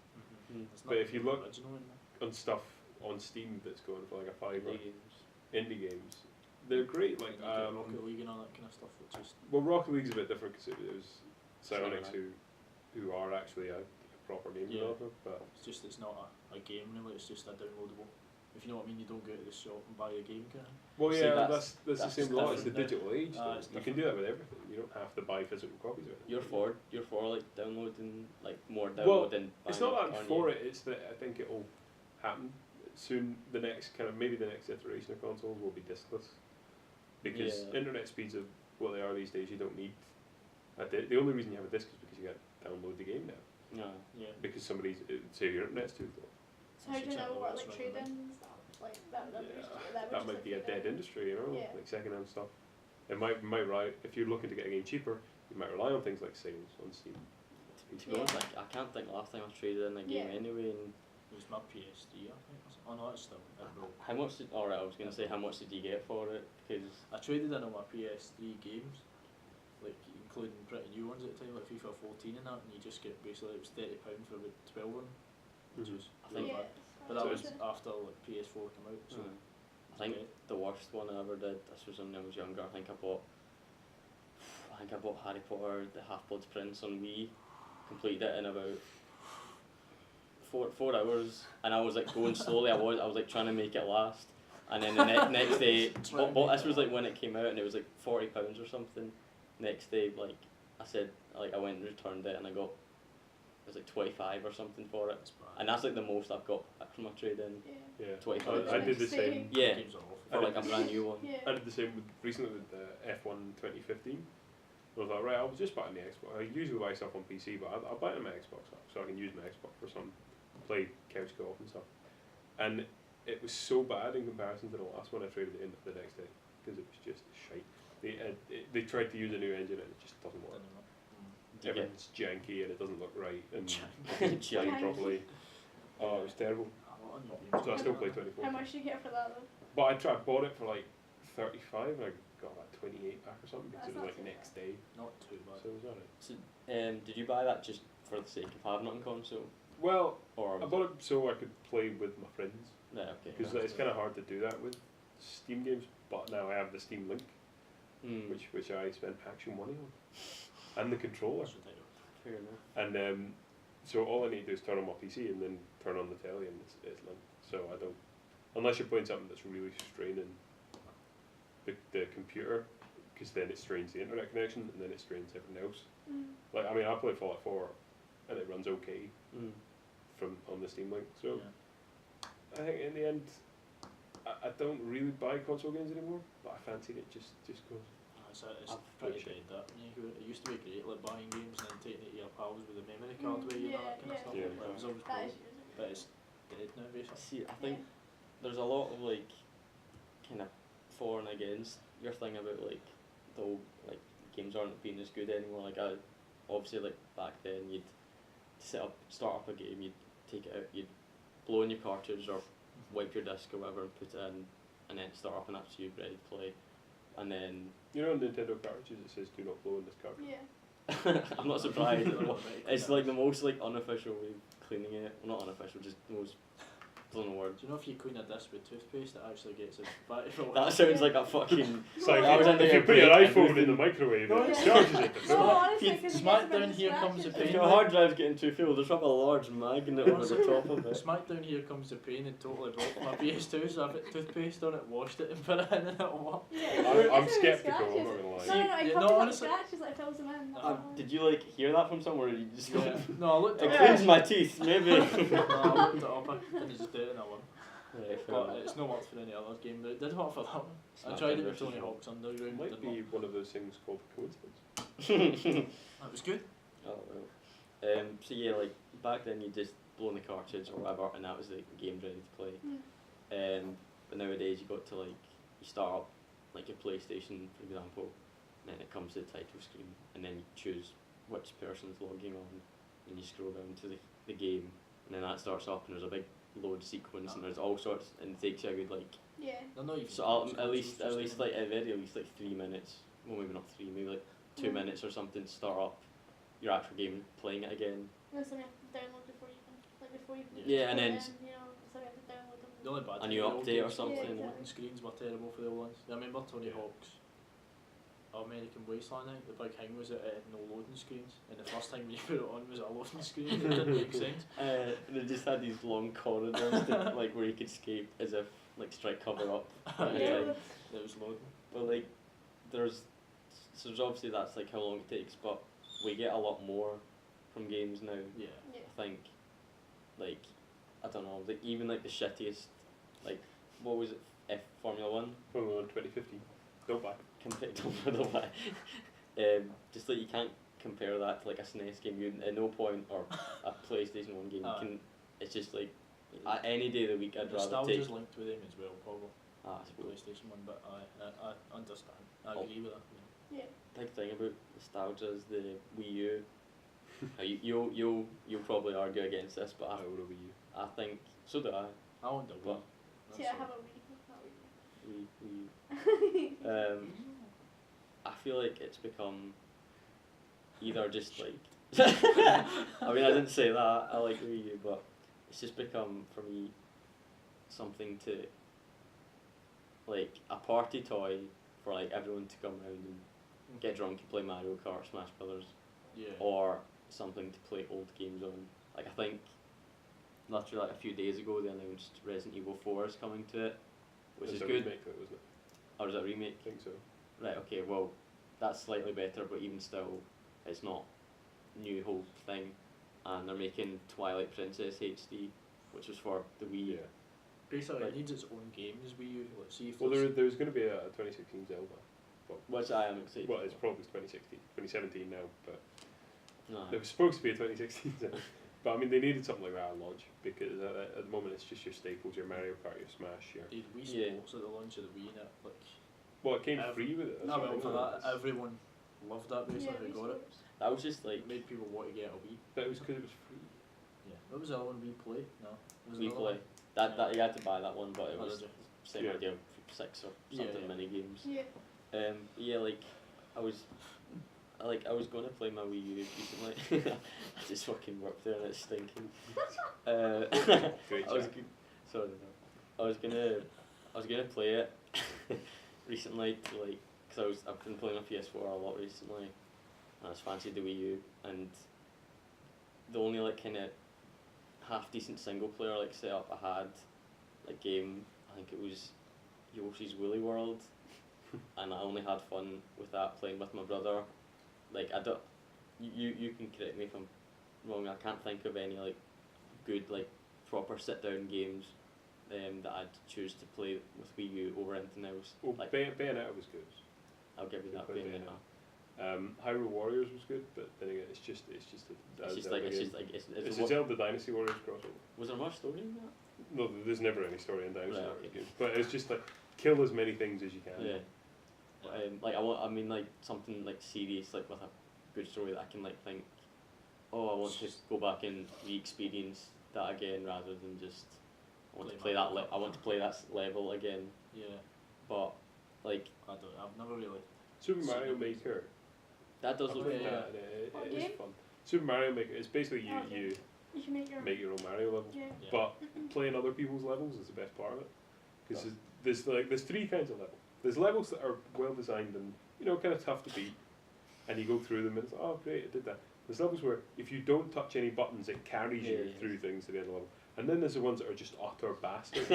Mhm. Mm. It's But not if you look- original in there. On stuff on Steam that's going for like a fiver, Indie games. indie games, they're great. Like, You get Rocket League and all that kind of stuff, which is well, Rocket League's a bit different because it was Psionics. Psionics who are actually a proper game Yeah. developer, but it's just it's not a game really. It's just a downloadable. If you know what I mean, you don't go to the shop and buy a game, kind of. well, See, yeah, that's that's the that's same law. It's the different digital age. Ah, though. it's You can do that with everything. You don't have to buy physical copies of it. You're for like downloading like more Well, downloading. It's buying not it, that I'm aren't for you? it. It's that I think it'll happen soon. The next maybe the next iteration of consoles will be diskless because Yeah. internet speeds are what they are these days. You don't need the only reason you have a disc is because you get download the game now No. Yeah. because somebody's say your internet's too slow. So how do you Exactly know what what it's like running trading and stuff? Like that would That just, might be a like, dead industry, you know, Yeah. like second-hand stuff. It might rely if you're looking to get a game cheaper. You might rely on things like sales on Steam. To be honest, I can't think last time I traded in a game Yeah. anyway. And It was my PS3, I think. Or something. Oh no, it's still. It broke. how much? Alright, I was gonna say how much did you get for it? Because I traded in on my PS3 games, like including pretty new ones at the time, like FIFA 14 and that, and you just get basically it was £30 for about 12 of them, which was I think- really Yeah. bad. But that was after like PS4 came out, so I think the worst one I ever did. This was when I was younger. I think I bought Harry Potter: The Half-Blood Prince on Wii. Completed it in about 4 hours, and I was like going slowly. I was like trying to make it last, and then the next day, but this was like when it came out, and it was like £40 or something. Next day, like I said, like I went and returned it, and I got it was like 25 or something for it, That's bad. and that's like the most I've got back from my trade in. Yeah. Yeah, 25. I did the same. Yeah, Games are awful. for like a brand new one. Yeah. I did the same recently with the F1 2015. I was like, right, I was just buying the Xbox. I usually buy stuff on PC, but I'll buy it on my Xbox app so I can use my Xbox for some play couch co-op and stuff. And it was so bad in comparison to the last one I traded it in the next day because it was just shite. They tried to use a new engine and it just doesn't work. Do you get- Everything's janky and it doesn't look right and Janky. playing properly. Oh, it was terrible. A lot of new games. So I still play 24. How much do you get for that though? But I bought it for like 35 and I got like 28 back or something because That's it was not like too next day. Not too bad. So it was alright. So, did you buy that just for the sake of having it on console, Well, or I bought it so I could play with my friends yeah, okay. because it's kind of hard to do that with Steam games. But now I have the Steam Link, Mm, which I spent actual money on, and the controller. That's ridiculous. fair enough. And so all I need to do is turn on my PC and then turn on the telly and it's linked. So I don't, unless you're playing something that's really straining the computer, because then it strains the internet connection and then it strains everything else. Like I mean, I play Fallout 4 and it runs okay Mm. from on the Steam Link. So Yeah. I think in the end, I don't really buy console games anymore, but I fancied it just cause. It's I've pretty played dead that. It used to be great, like buying games and then taking it to your pals with the memory card with you and that kind of stuff. Yeah. Like, it was always That cool. is But it's dead now, basically. See, I think there's a lot of like kind of for and against your thing about like the old, like games aren't being as good anymore. Like obviously like back then you'd start up a game, you'd take it out, you'd blow in your cartridge or wipe your disc or whatever and put it in, and then start up and that's you ready to play. And then You know, on Nintendo cartridges it says "Do not blow in this cartridge." Yeah. I'm not surprised. It's like the most like unofficial way of cleaning it. Well, not unofficial, just the most. I don't know word. Do you know if you clean a disc with toothpaste, it actually gets it back for That sounds like a fucking. It's like That was if under you your put your break, iPhone in everything. the microwave, No, it yeah. charges it. No, honestly, If 'cause it Smackdown gets a bit here comes the If pain. your hard drive's getting too full, there's probably a large magnet over the top of it. Smackdown here comes the pain and totally broke my PS2, so I put toothpaste on it, washed it and put it in and it'll work. I'm sceptical, I'm not gonna lie. No, it Yeah, comes no, with honestly- scratches, like fills them in. Did you like hear that from somewhere? Or you just go, Yeah. No, I looked it it up. cleans my teeth, maybe. No, I looked it up, I didn't just do it and I won. Right, fair But enough. it's not worked for any other game, but it did work for that one. I Smackdown tried it with versus Tony Raw. Hawk's Underground. It might didn't be work. one of those things called coincidence. That was good. Oh well. So yeah, like back then you just blow in the cartridge or whatever, and that was the game ready to play. But nowadays you got to like you start up like your PlayStation, for example, and then it comes to the title screen, and then you choose which person's logging on, and you scroll down to the game, and then that starts up, and there's a big load sequence, and there's all sorts, and it takes you a good like. Yeah. They're not even So games, at it's least just like at very least like 3 minutes. Well, maybe not 3, maybe like 2 minutes or something to start up your actual game, playing it again. That's something you have to download before you can, like before you can Yeah, and put it then in, you know, so you have to download them. The only bad A thing new with the old update or games, something. the Yeah, loading screens were terrible for the old ones. I remember Tony Hawk's American Wasteland, I think the big thing was that it had no loading screens, and the first time you put it on was a loading screen. It didn't make sense. They just had these long corridors that, like where you could escape as if like strike cover up. Yeah. It was loading. But like there's obviously that's like how long it takes, but we get a lot more from games now. Yeah. Yeah. I think like I don't know, like even like the shittiest like what was it, Formula 1 Formula 1 2015. Don't buy. compared to the way. Just like you can't compare that to like a SNES game. You at no point or a PlayStation 1 game can. It's just like any day of the week I'd rather take. Nostalgia's linked with them as well, probably. I The suppose. PlayStation 1, but I understand. I agree with that. Yeah. Big thing about nostalgia is the Wii U. Now, you'll probably argue against this, but I would have you. I think so do I. I want the Wii. But See, I have a Wii. Not Wii U. I feel like it's become either just like I mean I didn't say that, I like Wii U, but it's just become for me something to like a party toy for like everyone to come around and get drunk and play Mario Kart, Smash Brothers, Yeah. or something to play old games on. Like I think literally like a few days ago they announced Resident Evil 4 is coming to it, which is It's a good. remake, though, wasn't it? Or is it a remake? I think so. Right, okay, well, that's slightly better, but even still, it's not new whole thing. And they're making Twilight Princess HD, which was for the Wii. Yeah. Basically, Like- it needs its own games. Wii U. Let's see if Well, there's- there's going to be a 2016 Zelda. Which I am excited Well, it's for. probably 2017 now, but No. it was supposed to be a 2016 Zelda. But I mean, they needed something like that at launch because at the moment it's just your staples, your Mario Kart, your Smash, your. They had Wii Yeah. Sports at the launch of the Wii, and it, like, Well, it came Ev- free with it. no, that's well, what for I that, know. everyone loved that basically. Yeah, Who got it. That was just like It made people want to get a Wii. But it was because it was free. Yeah. What was the other one? Wii Play? No. Was Wii another Play. one? That you had to buy that one, but it Oh, was did you? same Yeah. idea, 6 or Yeah, something yeah. mini games. Yeah. Yeah, like I was going to play my Wii U recently. I just fucking worked there and it's stinking. Great I was chat. sorry, no. I was gonna play it recently to like because I've been playing on PS4 a lot recently. And I just fancied the Wii U, and the only like kind of half decent single player like setup I had like game, I think it was Yoshi's Woolly World, and I only had fun with that playing with my brother. Like I don't, you can correct me if I'm wrong. I can't think of any like good like proper sit down games that I'd choose to play with Wii U over anything else. Well, Like Bayonetta was good. I'll give you that. Good Bayonetta. Hyrule Warriors was good, but then again, it's just a It's just Zelda like game. it's It's a a Zelda Dynasty Warriors crossover. Was there much story in that? No, there's never any story in Dynasty Right, Warriors okay. games, but it's just like kill as many things as you can. Yeah. Like I mean like something like serious like with a good story that I can like think, oh I want to go back and re-experience that again rather than just I want to play that I want to play that level again. Yeah. But like I don't. I've never really. Super Mario Maker. that does look Oh, fun. yeah. What It is game? fun. Super Mario Maker. It's basically you Okay. you You can make your. make your own Mario levels, Yeah. Yeah. but playing other people's levels is the best part of it. Because there's 3 kinds of levels. There's levels that are well designed and kind of tough to beat, and you go through them and it's like, oh great, I did that. There's levels where if you don't touch any buttons, it carries you Yeah. through things to the end of the level. And then there's the ones that are just utter bastards.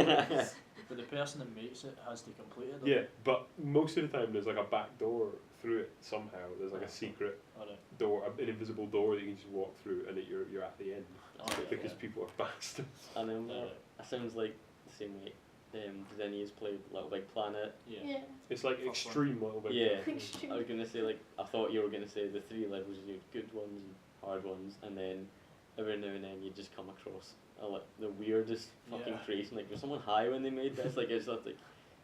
But the person that makes it has to complete it. Yeah, but most of the time there's like a back door through it somehow. There's like a secret Alright. door, an invisible door that you can just walk through, and you're at the end Alright, because yeah. people are bastards. And then Alright. that sounds like the same way. Does any of you play Little Big Planet? Yeah. Yeah. It's like First one. extreme Little Big Yeah. Planet. Extreme. I was gonna say like I thought you were gonna say the 3 levels, you good ones and hard ones, and then every now and then you just come across the weirdest fucking Yeah. creation. Like was someone high when they made this? Like it's not like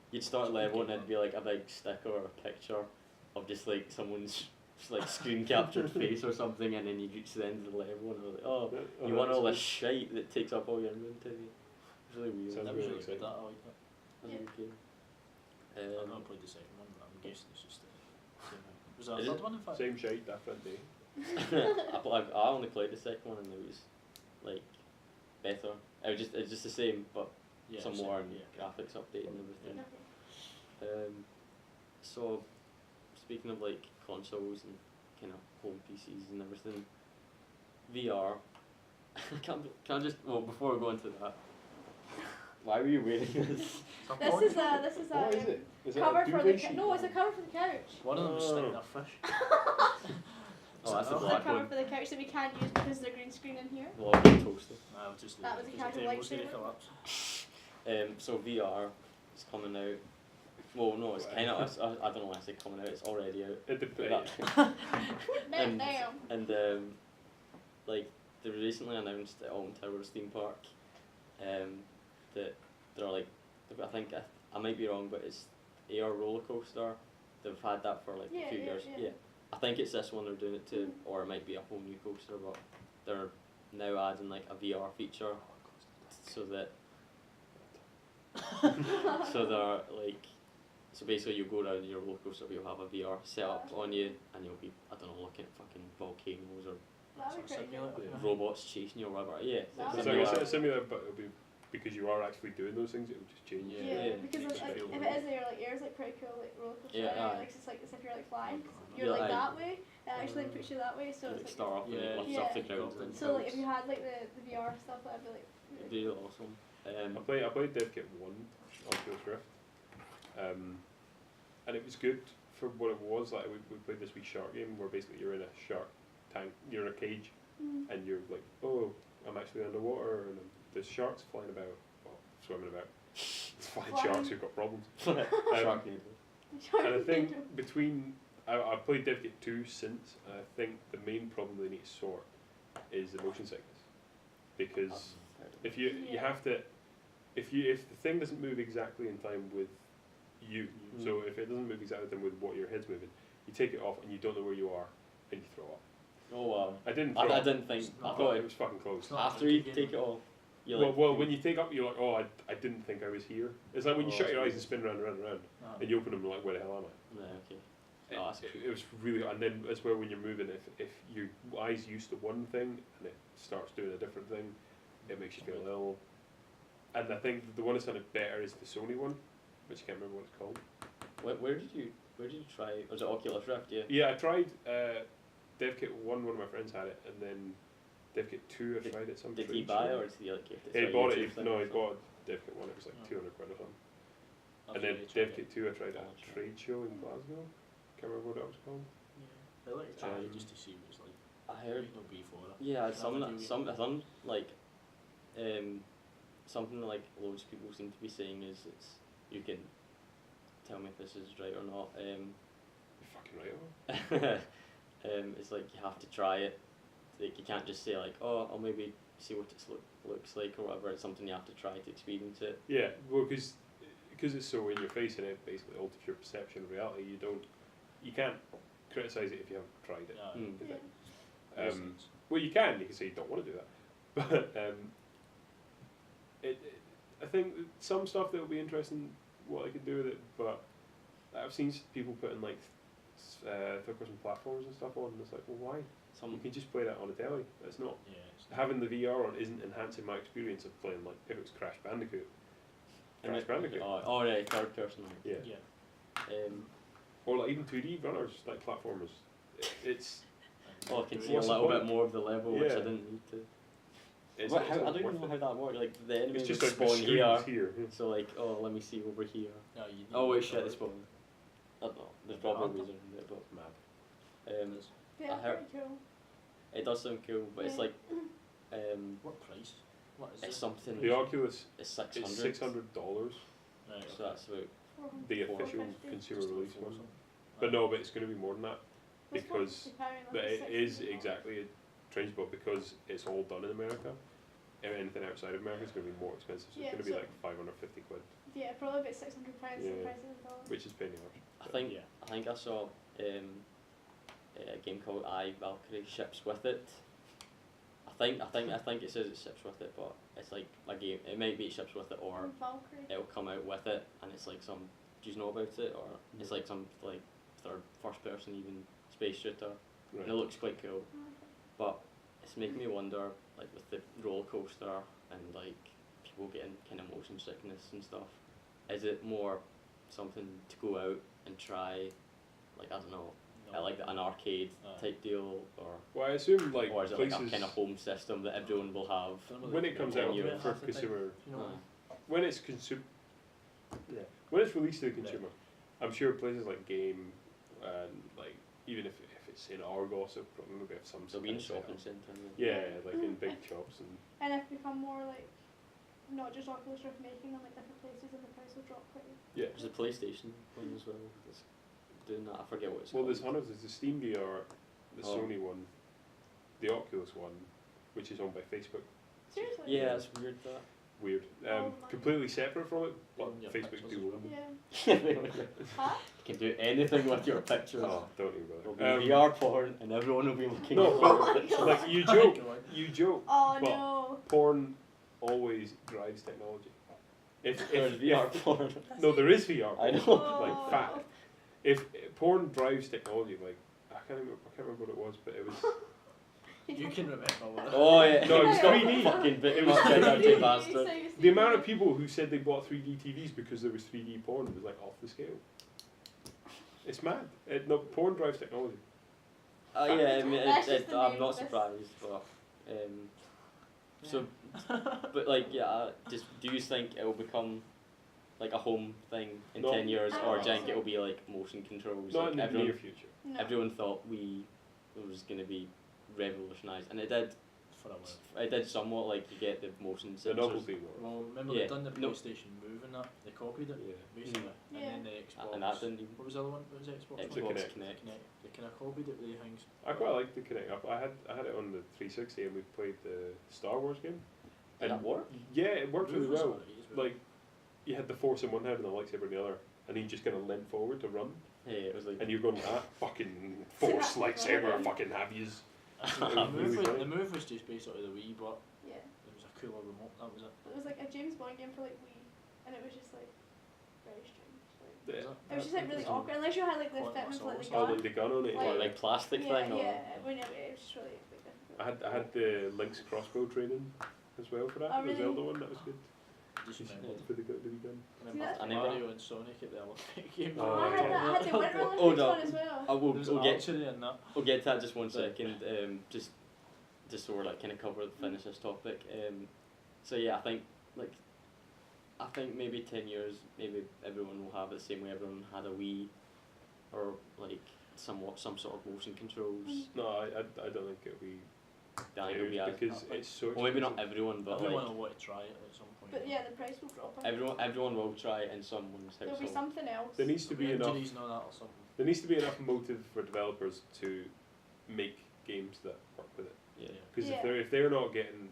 you'd start level and it'd be like a big sticker or a picture of just like someone's like screen captured face or something, and then you reach the end of the level and they're like, oh, you want all this shite that takes up all your inventory. It's really weird. Sounds That really was really good. exciting. That I like that. That's a good game. I've not played the second one, but I'm guessing it's just the same thing. Was there a Is third it? one in fact? Same shite, different day. I only played the second one and it was like better. It's just the same, but Yeah. some same, more and yeah. graphics update and everything. Okay. So speaking of like consoles and kind of home PCs and everything, VR. Can I just before we go into that, why were you wearing this? This is a What is it? Is it cover a for the duvet sheet? no, it's a cover for the couch. One of them was sticking Oh. a fish. Oh, that's the It's a black cover one. for the couch that we can't use because of the green screen in here. Well, I'll get toasted. Nah, I'll just That leave was it a because the casual table's gonna lightsaber. collapse. So VR is coming out Well, no, it's kind of. I don't know why I say coming out. It's already out. It depends. That- Damn. Damn. And like they recently announced at Alton Towers theme park, that they're like, I think I might be wrong, but it's AR roller coaster. They've had that for like a few years. Yeah. I think it's this one they're doing it to, or it might be a whole new coaster, but they're now adding like a VR feature, so that so they're like. So basically, you go down your roller coaster, you'll have a VR set up on you, and you'll be, I don't know, looking at fucking volcanoes or That'd be pretty cool. Simulator. robots chasing you or whatever. Yeah, That'd it's be So I guess similar. it's similar, but it'll be because you are actually doing those things. It'll just change. Yeah, Yeah. because Makes like, you feel if it is there, like air's like pretty cool, like roller coaster. Yeah, aye. Like it's like as if you're like flying. Yeah, You're like aye. that way. It actually puts you that way. So Like it's start like. off and it Yeah. lifts Yeah. off the ground. And So like if you had like the VR stuff, that'd be like. it'd be awesome. I played DevKit 1 on Oculus Rift, and it was good for what it was. Like we played this wee shark game where basically you're in a shark tank, you're in a cage, and you're like, oh, I'm actually underwater, and there's sharks flying about, well, swimming about. It's flying Flying. sharks who've got problems. Sharknado. And I think between I played DevKit 2 since, and I think the main problem they need to sort is the motion sickness, because if you Yeah. have to, if the thing doesn't move exactly in time with you, so if it doesn't move exactly in time with what your head's moving, you take it off and you don't know where you are, and you throw up. Oh wow. I didn't. Throw I up. didn't think. It's I not- thought It was fucking close. It's not after a you good take game. it off, you're Well, like. well, when you take up, you're like, oh, I didn't think I was here. It's like when you Oh, shut your that's eyes and spin around, Ah. and you open them, like, where the hell am I? Yeah, okay. Oh, that's cool. It was really, and then as well when you're moving, if your eyes used to one thing and it starts doing a different thing, it makes you feel ill. And I think the one that's done it better is the Sony one, which I can't remember what it's called. Where did you try? Was it Oculus Rift? Yeah. Yeah, I tried DevKit 1, one of my friends had it, and then DevKit 2, I tried it some Did trade he buy show. or did he like get it? He through a bought YouTube it, thing no, or he something? bought DevKit 1, it was like Oh. 200 quid or something. I've And then really tried DevKit it. 2, I tried at Oh, a trade show in Glasgow. Can't remember what that was called. Yeah. I like to try it just to see what it's like. I heard. There's no beef for it. Yeah, Another some deal. like, something like loads of people seem to be saying is you can tell me if this is right or not. You're fucking right, oh. It's like you have to try it. Like you can't just say like, oh, I'll maybe see what it looks like or whatever. It's something you have to try to experience it. Yeah, well, because it's so in your face and it basically alters your perception of reality. You can't criticise it if you haven't tried it. Yeah. Mm. Yeah. Makes Um, sense. well, you can say you don't want to do that, but I think that some stuff that will be interesting, what I could do with it. But I've seen people putting like third-person platforms and stuff on, and it's like, well, why? You can just play that on a telly. It's not Yeah. It's having the VR on isn't enhancing my experience of playing. Like if it was Crash Bandicoot, Crash Bandicoot, Oh, right, third person. yeah. Yeah. Or like even 2D runners, like platformers. It's Oh, I can see a What's the little point? bit more of the level, which I Yeah. didn't need to. it's, What, it's how, I not don't even worth know it. how that works. Like the enemy It's just would like the spawn here. screens here. So like, oh, let me see over here. No, you need Oh wait, to shit, try they it. spawned. I don't know. There's Yeah, probably I'll- ways around it, but Mad. um, Yeah, I heard- pretty cool. it does sound cool. But it's Yeah. like What price? What is it's it? something. The Oculus It's is $600. Right, So that's about. the Four. official 450. consumer Just release four one. something. But no, but it's going to be more than that. What's Because- £450 But it like is $60? exactly a strange, but because it's all done in America, anything outside of America is going to be more expensive. So Yeah, it's going to be so- like 550 quid, Yeah, probably about £600 Yeah. the price of the dollar. which is penny harsh. I think Yeah. I think I saw a game called Valkyrie ships with it. I think it says it ships with it, but it's like a game. It might be it ships with it, or Valkyrie. it'll come out with it, and it's like some. Do you know about it, or it's like some like first person even space shooter, and it Right. looks quite cool. But it's making me wonder, like with the roller coaster and like people getting kind of motion sickness and stuff. Is it more something to go out and try, like I don't know, at like an arcade type deal, or Well, I assume like is it places like a kind of home system that everyone will have? when it comes out Yeah. for consumer, You know, when it's when it's released to the consumer, I'm sure places like Game and like even if it's in Argos, it'll probably have some. So be in kind of shopping setup. centre. Yeah, like in big shops and And if become more like not just Oculus Rift making them at different places, and the price will drop pretty. Yeah. There's a PlayStation one as well that's doing that. I forget what it's Well, called. there's hundreds. There's the Steam VR, the Oh. Sony one, the Oculus one, which is owned by Facebook. Seriously? Yeah, it's weird that. Weird. Oh my. Completely separate from it, but Own your Facebook pictures do as own them. Yeah. You Huh? can do anything with your pictures. Oh, don't even There'll bother. be VR porn and everyone will be looking No, at but your pictures. like you Oh joke, my God. you joke. Oh But- no. Porn always drives technology. There's VR porn. No, there is VR. I know. Oh. Like fact. If porn drives technology, like I can't remember what it was, but it was. You can remember what Oh yeah. No, it was Yeah. 3D. Fucking bit It was much out 3D. to bastard. The amount of people who said they bought 3D TVs because there was 3D porn was like off the scale. It's mad. No, porn drives technology. Yeah, I mean, That's just the I'm name not of this. surprised, but so, but like, yeah, just do you think it will become like a home thing in No. 10 years, I or don't do you think think it so. will be like motion controls? Not Like in the everyone, near future. No. everyone thought it was going to be revolutionised, and it did. for a while. It did somewhat, like you get the motion The sensors. novelty war. Well, remember Yeah. they done the No. PlayStation Move and that? They copied it, Yeah. basically. Yeah. And then the Xbox. And that didn't even. What was the other one? What was the Xbox? Xbox one? Kinect. Kinect. Kinect. They kind of copied it with the things. I quite like the Kinect. I had it on the 360 and we played the Star Wars game. Did that work? Yeah, it worked really Move was well. alright as well. Like you had the Force in one hand and the lightsaber in the other, and you just kind of leant forward to run, Yeah, it was like. and you're going, fucking Force lightsaber, fucking have yous. the, move was, Really the Move was just basically the Wii, but Yeah. it was a cooler remote. That was it. It was like a James Bond game for like Wii, and it was just like very strange. Like, The- it was just like really awkward, unless you had like the Quite fitment for like the Oh, gun. like the gun on it. Or like plastic yeah, thing, or yeah. When it was just really like, difficult. I had the Link's crossbow training as well for that. Oh, The really? Zelda one, that was good. Just remember, For the gun. remember that's pretty Mario and Sonic at the Olympic game. Oh, I had that. I had the Winter Olympics Oh, no. one as well. we'll There's get archery in that. we'll get to that just 1 second. Just so we're like kind of finish this topic. So yeah, I think maybe 10 years, maybe everyone will have it the same way everyone had a Wii, or like some sort of motion controls. No, I don't think it'll be I think it'll be as, because it's so well, maybe not expensive. everyone, but Everyone like will want to try it at some point. But yeah, the price will drop. I think. everyone will try it in someone's There'll be household. something else. There needs to be enough. Injuries and all that or something. There needs to be enough motive for developers to make games that work with it. Yeah. Because Yeah. if they're not getting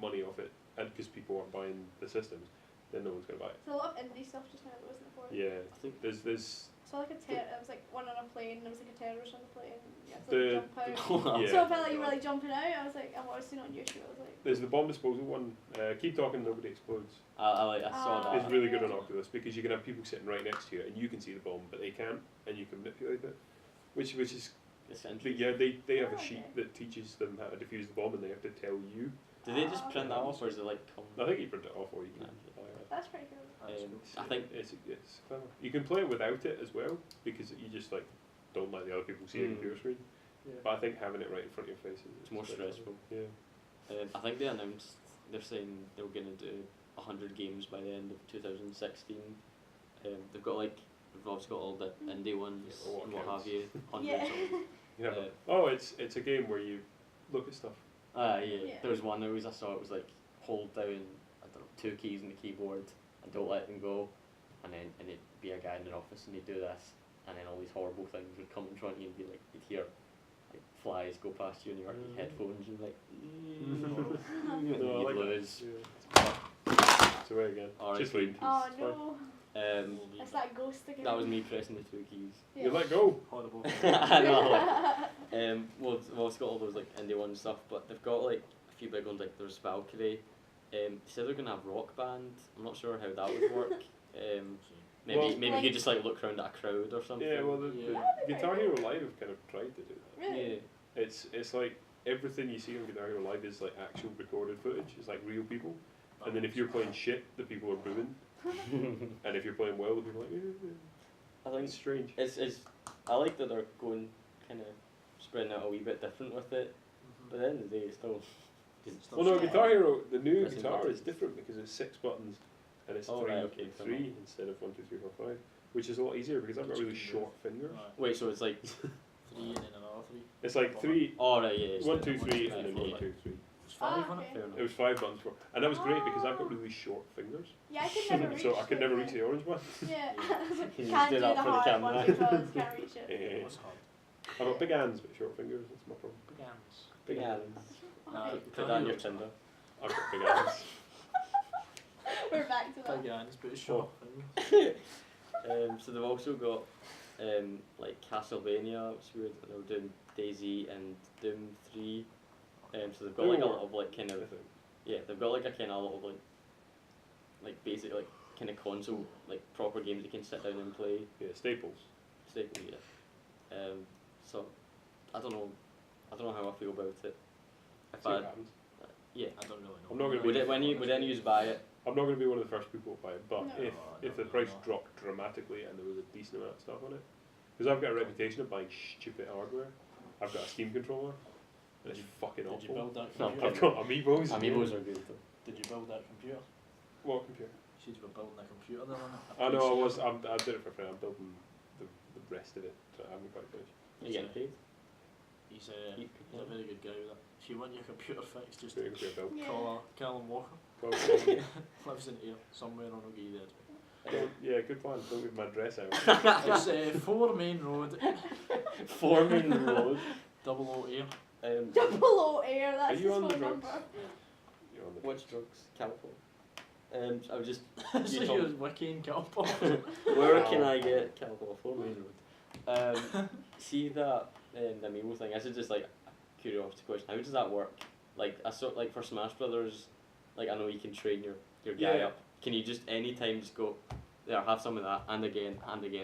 money off it, and because people aren't buying the systems, then no one's gonna buy it. There's a lot of indie stuff just now that wasn't before. Yeah. I think There's So like it was like one on a plane. There was like a terrorist on the plane. You had to The- like, jump out. yeah. So I felt like you were like jumping out. I was like, I was seeing it on YouTube. I was like, There's the bomb disposal one. Keep talking, nobody explodes. I saw Ah. that. It's really good on Oculus because you can have people sitting right next to you and you can see the bomb, but they can't, and you can manipulate it. Which is Essentially. yeah, they have Oh, a sheet okay. that teaches them how to defuse the bomb, and they have to tell you. Do they just print that off, or is it like come? I think you print it off, or you can. that's pretty cool. That's Um, cool. I think It's clever. You can play it without it as well because you just like don't let the other people see a computer screen. Yeah. But I think having it right in front of your face is It's more better. stressful. Yeah. I think they announced they're saying they were going to do 100 games by the end of 2016. They've got like they've obviously got all the indie ones Yeah, but what and what counts? have you, hundreds Yeah. of them. You have Uh, oh, it's a game where you look at stuff. Yeah. Yeah. There was one I saw it was like hold down I don't know 2 keys on the keyboard and don't let them go, and it'd be a guy in an office and he'd do this, and then all these horrible things would come in front of you and be like you'd hear like flies go past you and your headphones and like and then No, I you'd like that. lose. Yeah. So right again. Alright. Just wait. Oh It's fine. no, We'll it's leave that ghost again. That was me pressing the 2 keys. Yeah. You let go. it. Horrible. I know. Well, it's got all those like indie one stuff, but they've got like a few big ones. Like there's Valkyrie. They said they're gonna have Rock Band. I'm not sure how that would work. Maybe Well- maybe you just like look around at a crowd or something. Yeah, well, Yeah. the Guitar Hero Live have kind of tried to do that. Really? Yeah. It's like everything you see on Guitar Hero Live is like actual recorded footage. It's like real people. And then if you're playing shit, the people are booing. And if you're playing well, the people are like, I think it's strange. it's I like that they're going kind of spreading out a wee bit different with it. But at the end of the day, it's still. Still Well, no, Yeah. Guitar Hero, the new Pressing guitar buttons. is different because it's 6 buttons and it's Oh, three, right, okay, fair three enough. instead of 1, 2, 3, 4, 5, which is a lot easier because I've got Which you really can short fingers. Right. Wait, so it's like 3 and then another 3. It's like 3, oh right, yeah. 1, 2, 3, one, and then two, 1, three. 2, 3. 5 Oh, on it. okay. Fair enough. It was 5 buttons for, and that was great because I've got Oh. really short fingers, Yeah, I could never reach so I could never the- reach the orange one. Yeah. You Can't do do that the for the hard camera. one because can't reach it. Eh, What's hard? I've got big hands but short fingers. That's my problem. Big hands. Big hands. Nah, Put that on your Tinder. I've got big hands. We're back to that. Big hands, but it's short. So they've also got like Castlevania, which is weird. And they're doing Daisy and Doom 3. So they've got like a lot of like kind of I think. yeah, they've got like a kind of lot of like basic like kind of console like proper games you can sit down and play. Yeah, staples. Staple, yeah. So I don't know how I feel about it. If See I what happens. yeah. I don't really know. I'm not gonna Would any of you buy it? I'm not going to be one of the first people to buy it, but No. if the price dropped dramatically and there was a decent amount of stuff on it, because I've got a reputation of buying stupid hardware. I've got a Steam controller, and it's fucking Did you awful. build that No, computer? I've got Amiibos. Amiibos are good though. Did you build that computer? What computer? She were building a computer then on it. I know I did it for free. I'm building the rest of it, so I haven't quite finished. You getting paid? He's Keep a very good guy with it. If you want your computer fixed, just Doing a computer build. Yeah. call Calum Walker. Well, Lives in here, somewhere on O'Gee yeah, good plan. Don't leave my address out. It's 4 Main Road, Foreman Road. 00 Air. Double O air, Are that's you his on the phone drugs? number. You're on the Which drugs? Calpol. I was just So told- you're wiki and Calpol. where can I get Calpol? Foreman Road. See that the Amiibo thing. This is just like a curiosity question. How does that work? Like I saw like for Smash Brothers, like I know you can train your guy Yeah. up. Can you just anytime just go there, have some of that and again,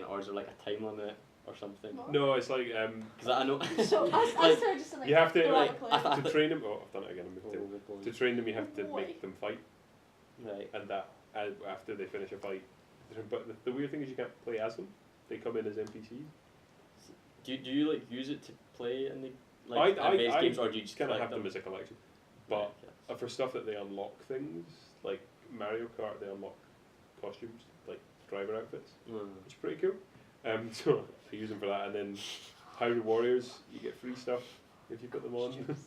or is there like a time limit or something? What? No, it's like Because I know. So us Like, two are just like you have to throw out like, the I clip. th- to train them. Oh, I've done it again. I'm Oh, gonna good point. to train them, you have to Boy. make them fight, Right. and that after they finish a fight. But the weird thing is you can't play as them. They come in as NPCs. Do you like use it to play in the like I base games, or do you just just kind of collect have them as a collection. But Right, yeah. for stuff that they unlock things, like Mario Kart, they unlock costumes, like driver outfits, Mm. which is pretty cool. So I use them for that, and then Hyrule Warriors, you get free stuff if you put them on.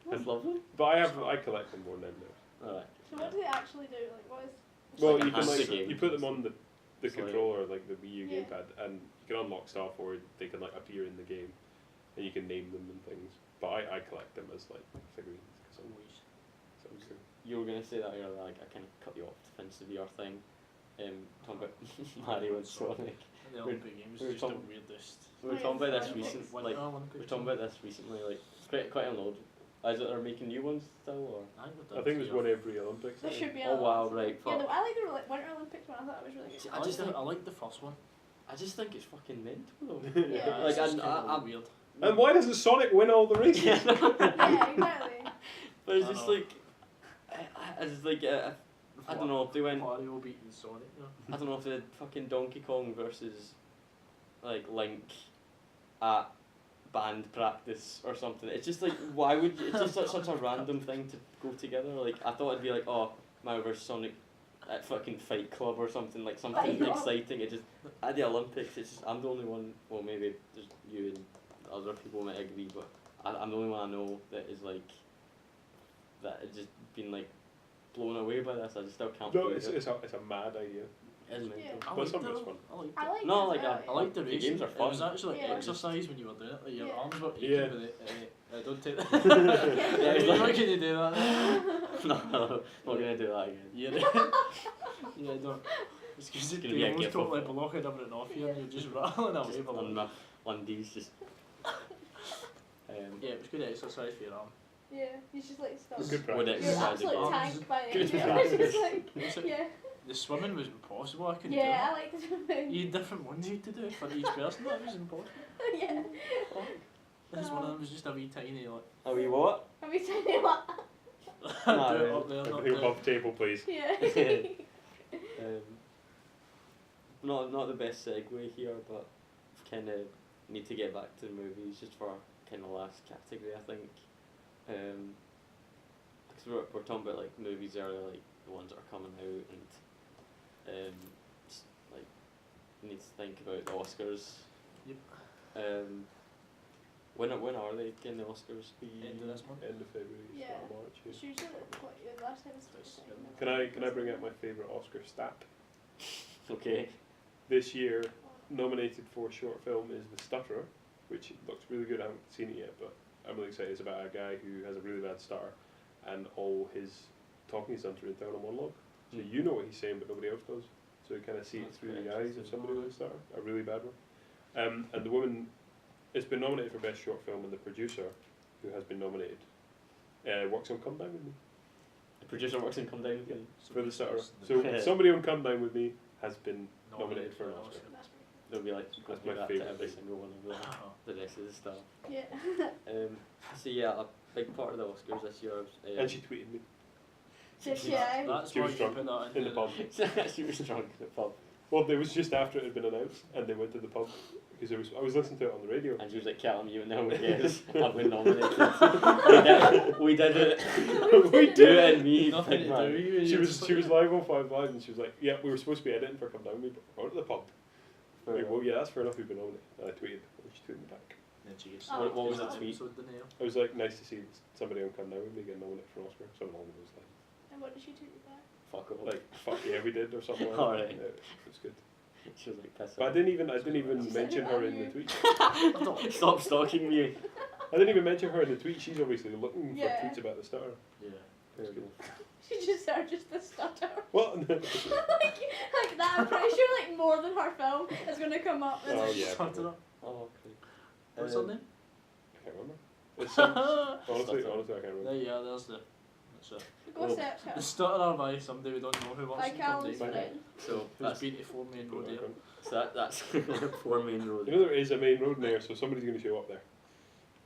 That's lovely. But I collect them more than anything else. Alright. So what do they actually do? Like what is? It's Well, like a you can hamster like game. you put them on the It's like- controller, like the Wii U Yeah. gamepad, and you can unlock stuff, or they can like appear in the game, and you can name them and things. But I collect them as like figurines because I'm so cool. You were gonna say that earlier, like I kind of cut you off to finish the VR thing. Talking about Mario and Sonic. The We're- Olympic Games we're is just the talking- weirdest. We were Wait, talking about this Olympics? recently. Winter Like Olympics. we were talking about this recently. Like it's quite unknown. Is it they're making new ones still, or? I think there's one every Olympics. There should be. Oh a wow, lot. right. Yeah, Fuck. I like the Winter Olympics one. I thought it was really See, good. I just think- I like the first one. I just think it's fucking mental though. Yeah. Like it's just I'm kinda weird. And why doesn't Sonic win all the races? Yeah. Yeah, exactly. But it's I just know. like, I just like, I don't know if they went. Mario beating Sonic. You know? I don't know if they did fucking Donkey Kong versus like Link at band practice or something. It's just like, why would you, it's just such a random thing to go together. Like I thought it'd be like, oh, Mario versus Sonic at fucking Fight Club or something, like something Fight Club. exciting. It just at the Olympics, it's just I'm the only one. Well, maybe there's you and other people might agree, but I'm the only one I know that is like that has just been like blown away by this. I just still can't No, believe it's it. it's a mad idea. It's mental. Yeah. I But liked some of it. it's fun. I liked I it. like No, it like, as well, I liked the The racing. games are It was fun. actually like Yeah. exercise when you were doing it. Like your Yeah. arms were aching Yeah. with it. Don't take that. Yeah, it's You're like- not gonna do that. No, not gonna do that again. Yeah. Yeah, don't. It's because It's gonna be a the gif totally of- blocking everything off here and you're just rattling away Just below. on my undies, just. Yeah, it was good exercise for your arm. Yeah, you should like stop. Good You're Would practice. an exercise absolute again. tank by the Good end of it. practice. It's just like, It's like- yeah, The swimming was impossible. I couldn't yeah, I do like this it. one. You had different ones you had to do for each person. That was impossible. Yeah. This one of them was just a wee tiny like. Are we what? Have you seen it? What? do it up there, not Everything there. above table, please. Yeah. Not the best segue here, but kind of need to get back to the movies just for kind of last category, I think. Because we're talking about like movies earlier, like the ones that are coming out, and just, like you need to think about the Oscars. Yep. When are they getting the Oscars? End of this month. End of February, Yeah. start of March. Yeah. It's usually what the last time it's Can I bring out my favourite Oscar stat? Okay. This year, nominated for short film is The Stutterer, which looks really good. I haven't seen it yet, but I'm really excited. It's about a guy who has a really bad stutter, and all his talking is done through internal monologue. So you know what he's saying, but nobody else does. So you kind of see it That's through quite the eyes of interesting. somebody with a stutter, a really bad one. And the woman, it's been nominated for Best Short Film, and the producer, who has been nominated, works on Come Down With Me. The producer works in Come Down With Me. For The Stutterer. the- So somebody on Come Down With Me has been nominated for an Oscar. They'll be like, That's copy my that to favourite every thing. single one of the rest of the stuff. Yeah. So yeah, a big part of the Oscars this year. And she tweeted me Just yeah. That's She why was you drunk put that in the pub. she was drunk at the pub, Well, it was just after it had been announced, and they went to the pub because I was listening to it on the radio. and she was like, "Calum, you know, yes, I've been nominated. we did it. We You did. and me, nothing big to man." do. You She just was like, she was live on 5 Live, and she was like, "Yeah, we were supposed to be editing for Come Down With Me, but we're going to the pub." Fair Like, enough. well, yeah, that's fair enough. We've been nominated. And I tweeted, and she tweeted me back. Then she gets Oh. What was the tweet? episode, didn't you? I was like, nice to see somebody on Come Down With Me get nominated for an Oscar. Something along those lines. And what did she tweet you back? Fuck off. Like, fuck yeah, we did, or something like that. Alright. Yeah, it was good. She was like pissed But I off. didn't even She said, mention "Who her are in the you?" tweet. Stop stalking me. I didn't even mention her in the tweet. She's obviously looking Yeah. for tweets about the stutter. Yeah. Fair That's good. enough. She just searches the stutter. What? like that. I'm pretty sure like more than her film is gonna come up. Oh, It's yeah. Started up. Oh, okay. What's her name? I can't remember. It's some, honestly, I can't remember. There you are, there's the. That's it. Go Well, search her. The Stutterer by somebody we don't know who wants By to come Calum's down. friend. So Who's that's, been to 4 Main Road here. that's 4 Main Road. You know there is a main road there, so somebody's going to show up there.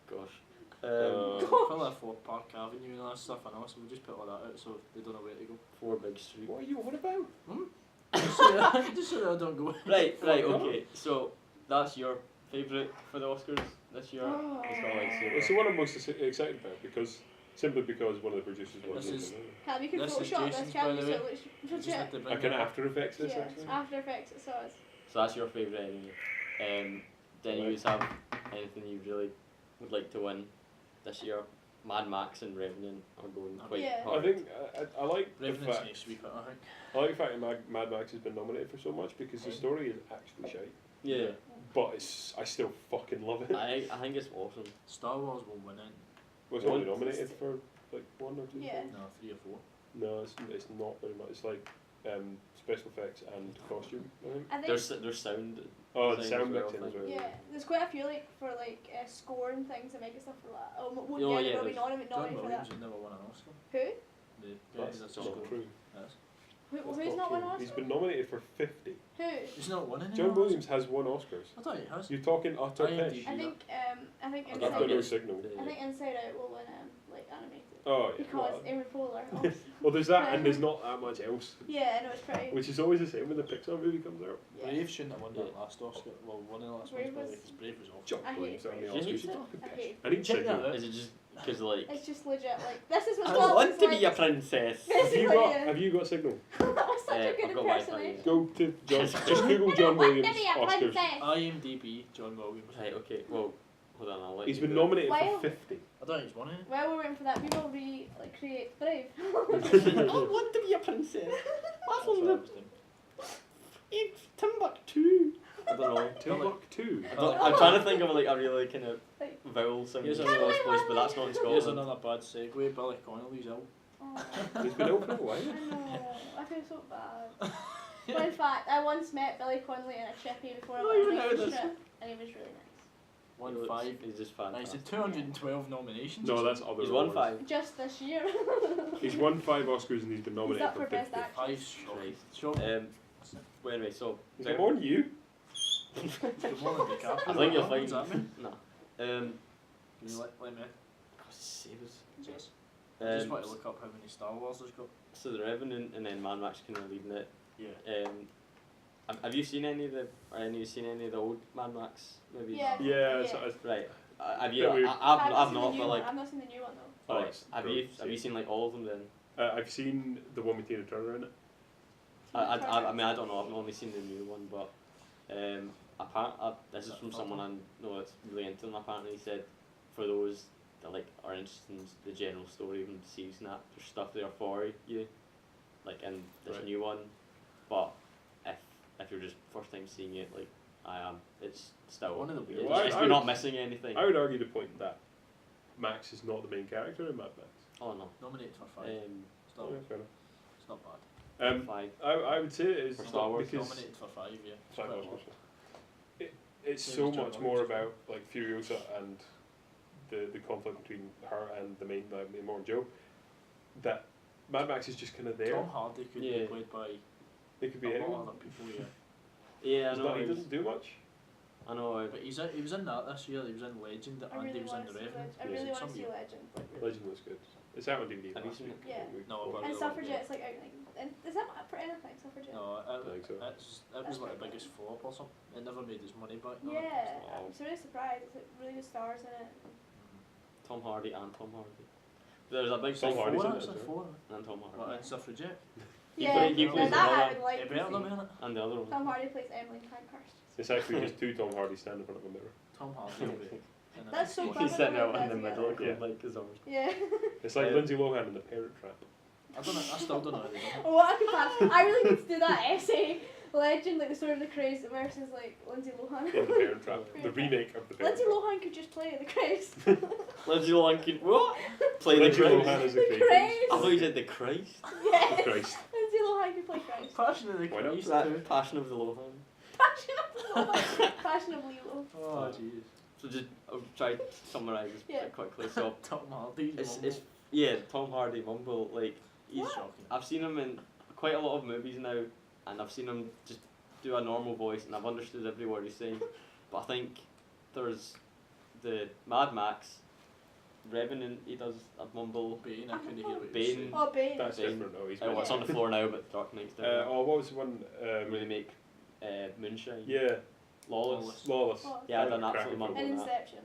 Gosh. Probably 4 Park Avenue and all that stuff, and also we'll just put all that out so they don't know where to go. 4 Big Street. What are you on about? Just so that I don't go. Right, okay. So that's your favourite for the Oscars this year. Oh. It's not like It's the one I'm most excited about simply because one of the producers was This in is- the movie. Cam, you can This is Photoshop this, Jason's, Cam. by You the so way. it We looks just legit. had to I bring can that up. After Effects this Yeah, actually. After Effects it saws. So that's your favourite anime. Then you have anything you really would like to win this year? Mad Max and Revenant are going quite Yeah. hard. I think I like the Revenant's fact next week, I think. I like the fact that Mad Max has been nominated for so much because the story is actually shite, Yeah, but I still fucking love it. I think it's awesome. Star Wars will win it. Was it only nominated for like 1 or 2 Yeah. films? No, 3 or 4. No, it's not very much. It's like special effects and costume. I think. I think There's sound. Oh, the design sound as well, mixing I as think. well. yeah, there's quite a few like for like score and things that make it stuff for that. Oh, won't Oh, get yeah, it, will be there's- nominated John for that. Williams has never won an Oscar. Who? The guy That's that's not scored. true. Yes. That's Who's not won an true. Oscar? He's been nominated for 50. Who? He's not won any John Oscars. Williams has won Oscars. I thought he has. You're talking utter IMDb. pish. I think I've I've got Inside no Out. signal. I think Inside Out will win like animated Oh yeah. because Well, Amy Poehler. Oh, well, there's that, and there's not that much else, yeah, I know it's pretty. which is always the same when the Pixar movie comes out. Yeah. Brave shouldn't have won that Yeah. last Oscar. Well, one of the last Brave ones, by the way, was- because Brave was awful. John I hate Williams on the Brave. You Oscars. hate You're it? talking I pish. hate I need Check that signal. out. Is it just because like It's just legit. Like this is what I Scotland's want to like. be a princess? Have you Basically, got yeah. Have you got signal? That was such a I've good got Wi-Fi, impersonation. Go to John. Just Google John Williams Oscars. IMDb, John Williams. Right. Okay. Well, hold on. I'll let He's you been do it. nominated Why- for 50. I don't think he's won any. While we're waiting for that, people create Brave. I want to be a princess. That's what I was doing. It's Timbuktu. I don't know. Timbuktu. I'm trying to think of like a really kind of Like- vowel sound Here's in another- English place, but that's not in Here's Scotland. another bad segue. Billy Connolly's ill. Oh, He's been out for a while. I know. I feel so bad. Fun fact: I once met Billy Connolly in a chippy before I Oh, went you on a know hiking this. trip, and he was really nice. Won He looks- 5. He's just And he's fantastic. had 212 nominations. No, that's other He's won awards. 5. Just this year. He's won 5 Oscars and he's been He's nominated up for for best 50. actor. 5 shocking. Right. Shocking. Well, anyway, so Is it more than you? Good morning, DiCaprio. I think you'll What find. does that mean? No. Can you let me? God save us. Yes. I just Um, want to look up how many Star Wars there's got. So the Revenant and then Mad Max kind of leading it. Yeah. Have you seen any of the old Mad Max movies? Yeah. Yeah, Yeah. So Right. Have you? Yeah, we- I've seen not, the new but like. one. I've not seen the new one though. Alright. it's Have gross. you seen like all of them then? I've seen the one with Tina Turner in it. I mean I don't know. I've only seen the new one, but this is from someone I know that's really into them. Apparently, he said for those that like are interested in the general story of the series and that, there's stuff there for you, like in this Right. new one. But if you're just first time seeing it, like I am, it's still One of the it's, weirdest- Well, it's- I you're would- not missing anything. I would argue the point that Max is not the main character in Mad Max. Oh no. Nominated for 5. It's not. Yeah, fair enough. It's not bad. 5. I would say it is For Star Wars, because Nominated for 5. Yeah. It's Star quite a Wars, lot. it's Same so as John much Wick more as well. about like Furiosa and the conflict between her and the main Immortal Joe that Mad Max is just kind of there. Tom Hardy could Yeah. be played by It could be a lot anyone. of other people. Yeah. Yeah, I He's know. not- he doesn't do much. I know. But he was in that this year. He was in Legend, I and really he was in want The to see Revenant. Legend. I Yeah. really want Some to see year. Legend. Like, really. Legend was good. It's out on DVD Have you last seen week. it? Yeah. No, but- And Yeah. Suffragette's like out. Like, and is that up for anything? Suffragette. No, I think so. it was like the biggest flop or something. It never made its money back. no. Yeah, Oh. I'm so really surprised. It's like really good stars in it. Tom Hardy and Tom Hardy. There's a big Tom thing. Hardy's Four, in it actually, as well. 4. And Tom What, Hardy. and Suffragette? Yeah, he now plays that I another- would like He to better than see. me, innit? And the other one. Tom Hardy plays Emily Pankhurst. It's actually just two Tom Hardy standing in front of a mirror. Tom Hardy will be. in the That's so next clever. one. He's sitting out Put in the that middle, together. going like his arms. Yeah. It's like Yeah. Lindsay Lohan in The Parent Trap. I still don't know how they done it. What a comparison. I really need to do that essay. Legend, like the story of the Craze versus like Lindsay Lohan. In The Parent Trap. The remake of The Parent Lindsay Trap. Lohan could just play the Craze. Lindsay Lohan could what? Play the Lindsay Christ. Lohan is the The creator. Craze. I thought you said the Christ. Yes. Christ. Lindsay Lohan could play Christ. Passion of the Why not? Christ That too. Passion of the Lohan. Passion of Lohan. Passion of Lilo. Oh jeez. So just I'll try to summarise this Yeah. quite quickly. So Tom Hardy. it's yeah, Tom Hardy Mumble, like he's What? shocking. I've seen him in quite a lot of movies now, and I've seen him just do a normal voice, and I've understood every word he's saying. But I think there's the Mad Max, Revenant. He does a mumble. Bane, I couldn't hear what he was Bane. saying. Oh, Bane. That's Bane. different though. He's Oh, it's on the floor now, but Dark Knight's down. there. what was the one? Where they make Moonshine. Yeah, Lawless. Lawless. Lawless. Yeah, I That done was absolutely cracking mumble And on that. Inception.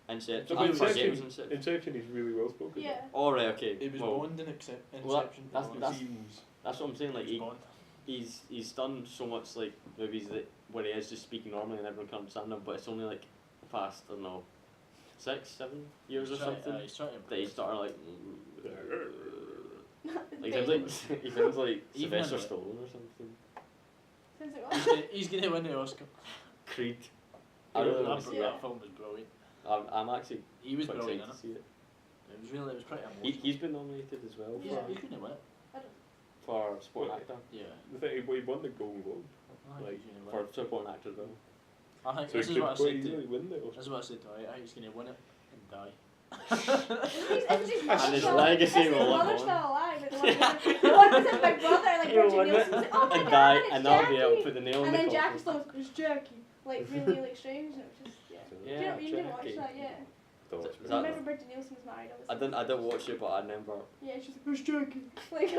Inception. So I forget Inception- it was Inception. Inception is really well spoken. Yeah. Oh right, okay. He was well, Bond in Inception. well, that's- Bond. that's- Seems that's what I'm saying. Like He was he, Bond. he's done so much like movies that where he is just speaking normally and everyone can understand him, but it's only like the past I don't know 6, 7 years or He's trying- something he's trying to that he started like. Like, Bane. he sounds like Even Sylvester in the- Stallone or something. Sounds like what? He's gonna win the Oscar. Creed. I really want to that, see Yeah. that film was brilliant. I'm actually He was quite brilliant in excited to it. see it. It was pretty He, emotional. he's been nominated as well Yeah. He's gonna win it. for supporting What? actor. Yeah. the thing. He won the Golden Globe, I think Like, he's gonna For win it. supporting actor as well. I think so this he is could what I quite said to. easily win the This Oscar. is what I said to him. I think he's gonna win it and die. And his legacy His will live mother's on. still alive. Like, the one was his big brother, like He'll Richard win it Nielsen's like, oh my and god, die, it's and that'll be able to Jackie. put the nail in And the then coffin. Jackie Stone's, it's Jackie. Like really like strange and it was just, yeah. Yeah, you didn't watch Jackie. that, yeah. Don't watch Is it. that- Remember Bridget Nielsen was married, I didn't watch it, but I remember. Yeah, she's like, where's Jackie? Like,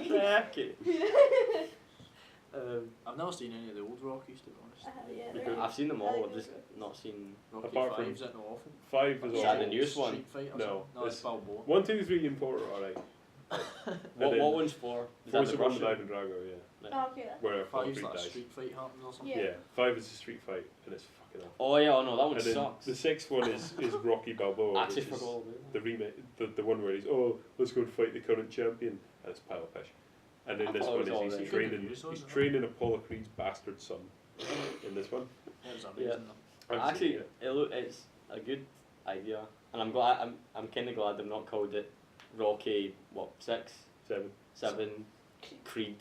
Jackie. yeah. I've never seen any of the old Rockies, to be honest. Yeah, Because they're- I've seen them I all. like I've those just Rockies. not seen. Rocky Apart from- 5's it not often. 5 is Is Yeah. that the newest one? Street Fight or No, something? No, it's it's- Balboa. 1, 2, 3, and 4 are alright. What one's for? Is that Four's the the one with Russian? Ivan Drago, yeah. Oh, okay, then. Where Apollo 5's Creed like a dies. street fight happens or something. Yeah. Yeah, 5 is a street fight, and it's fucking awful. Oh yeah, oh no, that one And then sucks. the 6th one is Rocky Balboa, I actually which is forgot all about the remake, the one where he's, oh, let's go and fight the current champion, and it's Pile Fish. And I in this thought it one was all is right. he's Good training, reviews, though, he's isn't it? training Apollo Creed's bastard son. In this one, It was amazing. Yeah. though. I've seen Actually, it. it's a good idea, and I'm glad. I'm kind of glad they've not called it Rocky. What 6, 7. 7, Creed,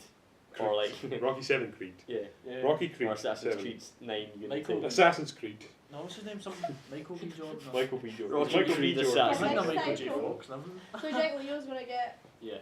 or like Rocky 7 Creed. yeah, Rocky Creed. or Assassin's 7. Creed's 9. Michael- Unity. Assassin's Creed. No, what's his name? Something Michael B. Jordan. or- Michael B. Jordan. Rocky Michael Creed B. Jordan. I Assassin. think That's they're Michael J. psycho. Fox. Never. So Jack Leo's gonna get. Yeah.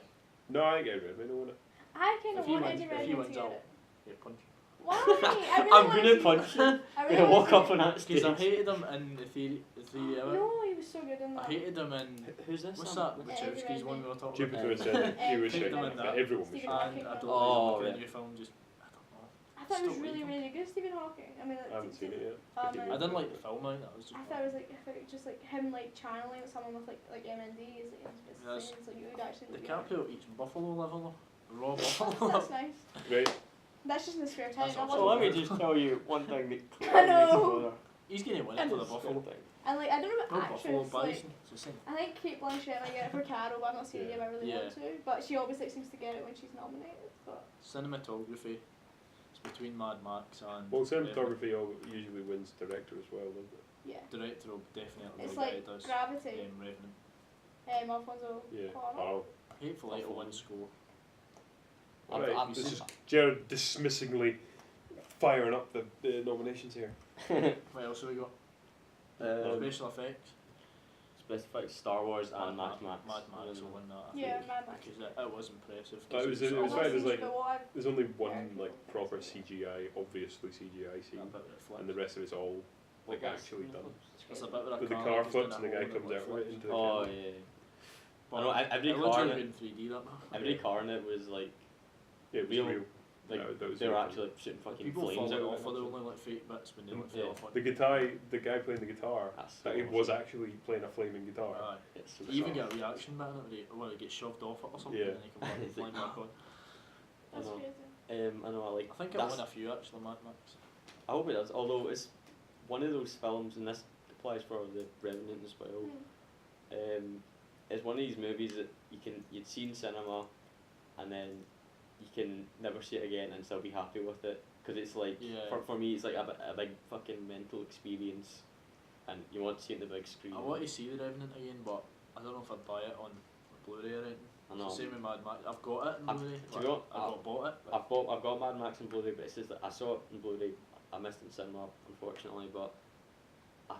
No, I get rid of it. I don't want it. I kind If of he want wins- Eddie if he Redmayne to wins get out. it. Yeah, punch. Why? I really I'm wanna gonna see- punch him. I I'm really gonna wanna walk see- up on that stage. Because I hated him in the theory. No, he was so good in I that. hated him in. Who's this? What's one? that? Wachowski's one we were talking Jupiter about. Ascending. He was Hated shit. him in that. Everyone was Stephen shit. Hawking. And I don't Oh, like yeah. the new film. Just I don't know. I thought it was Still really, waiting. really good, Stephen Hawking. I mean, I haven't seen it yet. Oh, I man. didn't like the film. That was just. I thought it was like, just like him like channeling someone with like MNDs, like Yes. it's like you would actually. DiCaprio eats buffalo liver though. Raw That's buffalo. nice. Right. That's just in the spare time. That's I also So let me wasn't- just tell you one thing that I know. He's gonna win it for the buffalo. And like, I don't know about Buffalo actress. Like, Bison. It's the same. I think Kate Blanchett might get it for Carol, but I'm not seeing it if I really Yeah. want to. But she always like seems to get it when she's nominated. But Cinematography. It's between Mad Max and. Well, cinematography usually wins director as well, doesn't it? yeah, Director will definitely it's get like it does. Gravity. Revenant. Alfonso Yeah. Cuarón. Oh. Hateful Eight will win score. Alright, this is Jared dismissingly firing up the nominations here. What else have we got? Special effects. Special effects, Star Wars and Mad Max. Mad Max will win that. I Yeah, think, Mad Max. because it was impressive. But it was I've right, not there's seen like it, but what I've there's only one heard like people proper say. CGI, obviously CGI scene, That bit that and the rest of it's all like actually done. There's a bit where a With the car car goes flips down and the a guy hole comes and out of it flips. into the Oh camera. yeah. But I know every it car looks in like it, in 3D that man. every car in it was like Yeah, it was real. real. Like No, that was they were real. actually shooting fucking People flames fall out off of for it. the only like fake bits when they like Yeah. fell off. The guy playing the guitar, That's so that was actually playing a flaming guitar. Aye. It's so You even bizarre. get a reaction back in it where he gets shoved off it or something Yeah. and then he comes back and flying back on. That's know. crazy. I know. I like. I think that's- it'll win a few actually, Mad Max. I hope it does. Although it's one of those films, and this applies for the Revenant as well. It's one of these movies that you'd see in cinema, and then you can never see it again and still be happy with it. Because it's like Yeah. for me, it's like a big fucking mental experience, and you want to see it on the big screen. I want to see The Revenant again, but I don't know if I'd buy it on Blu-ray or anything. I know. It's the same with Mad Max. I've got it in I've- Blu-ray. to be honest, I've got bought it. But I've got Mad Max and Blu-ray, but it's just that I saw it in Blu-ray. I missed it in cinema, unfortunately, but I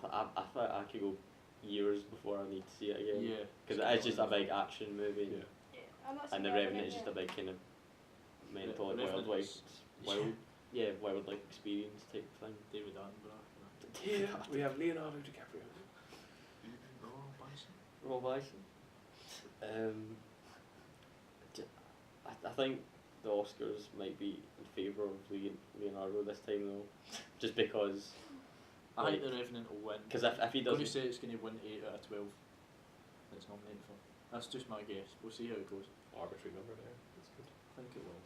thought I could go years before I need to see it again. yeah. Because it is just a big action movie, Yeah. Yeah, I'm not and The seeing Revenant is just a yet. big kind of mental, The like, Revenant wildlife, is- wildlife experience type thing. David Attenborough. Here we have Leonardo DiCaprio. Oh, Bison. Rob Bison. I think the Oscars might be in favour of Leonardo this time though, just because. I think Like- The Revenant will win. Because if he I'm going to doesn't, say it's going to win 8 out of 12 that it's nominated for. That's just my guess. We'll see how it goes. Arbitrary number there. That's good. I think it will.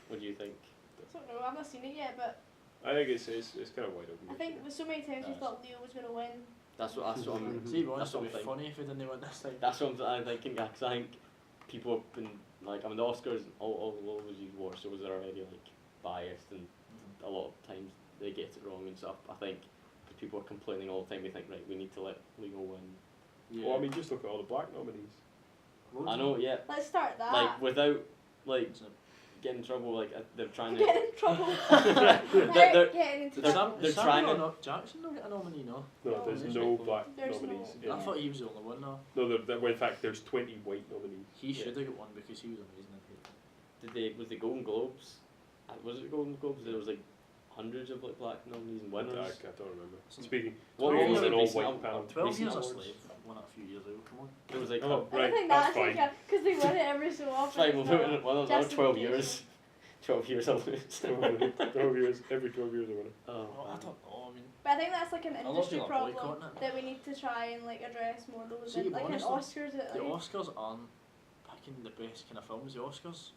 what do you think? I don't know. I've not seen it yet, but I think it's kind of wide open. I think there's so many times we Nice. thought Leo was gonna win. That's what I'm. See, but That's it what would I'm be funny if he didn't win this time. That's what I'm thinking. Because I think people have been like, I mean, the Oscars, all those you watch, those are already like biased, and Mhm. a lot of times they get it wrong and stuff. I think because people are complaining all the time, we think right, we need to let Leo win. Yeah. Well, I mean, just look at all the black nominees. Loads I of know, them. Let's start that. like without like Isn't it? getting in trouble, like they're trying to. Get in trouble. They're- Getting into they're- trouble. they're Samuel trying to- Jackson don't get a nominee, no? No, No, there's there's no no- black there's nominees. no- Yeah. I thought he was the only one, no? No, well, in fact, there's 20 white nominees. He should have got one because he was amazing in it. Was the Golden Globes? Was it Golden Globes? There was like hundreds of like black nominees and I winners. don't remember. Some- Speaking, What speaking was of it an all recent- white panel. 12 Recent Years a awards. Slave won it a few years ago, come on. There was like Oh, I right, think that's that's fine. because they win it every so often. it's like we'll it's put not it one of those 12 justification. years. 12 years I'll lose. 12 years, every 12 years I win it. Oh, Well, I man. don't know, I mean, But I think that's like an I love industry you, like, problem boycotting it. that we need to try and like address more. Those See, in, like in honestly, Oscars, it, the like, Oscars aren't picking the best kind of films. The Oscars,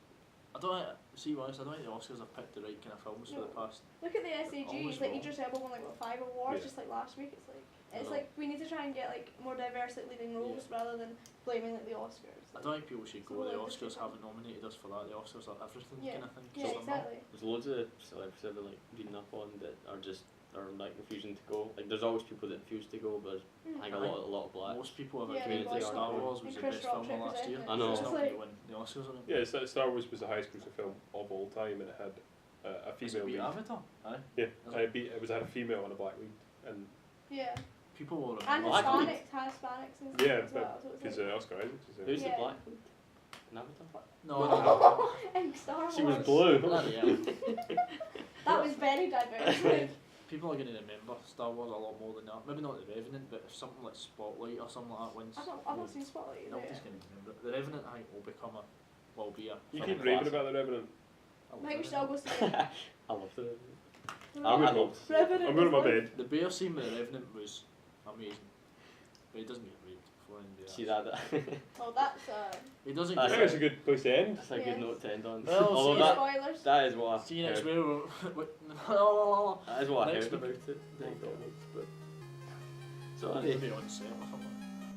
I don't think, see, honest, I don't think the Oscars have picked the right kind of films for the No. past. look at the always SAGs. Like wrong. Idris Elba won like what 5 awards Yeah. just like last week. It's know. like we need to try and get like more diverse like leading roles rather than blaming like the Oscars. I don't think people should So go, we'll the like Oscars different- haven't nominated us for that, the Oscars are everything Yeah. kind of thing. Yeah, So they're not. exactly. There's loads of celebrities that are like reading up on that are like refusing to go. Like there's always people that refuse to go, but Mm. I think a lot of blacks. Most people have Yeah, agreed they that Star boycott. Wars And was the Chris best Rock film of last year. represented. I know. It's not It's going to like- win the Oscars on it. Yeah, Star Wars was the highest grossing film of all time, and it had a Is female it beat lead. Avatar? Aye. Yeah, Is it had a female and a black lead, and Yeah, People will and remember. Black that. lead. Hispanics and stuff yeah, as well. So it's because like, Oscar Isaacs is there. Who's Yeah. the black lead? In Avatar? No, and Star Wars. She was blue. Bloody hell. That was very diverse. People are going to remember Star Wars a lot more than that. Maybe not The Revenant, but if something like Spotlight or something like that wins, I've not seen Spotlight either. nobody's going to remember it. The Revenant, I think, will become a, will be a. You Film keep raving classic. about The Revenant. I love I think we The should all Revenant. go see it. I loved it. I'm I gonna loved go. it. Revenant I'm going to was my like- bed. The bear scene with The Revenant was amazing. But he doesn't get raped before anybody else. See that? Oh, that's He doesn't I That's think get it's a good place to end. That's a Yes. good note to end on. Well, Although see, that, spoilers. that is what I See you next heard. week. That is what I Next heard week. about it. There you go. But Sorry. Maybe on set or something.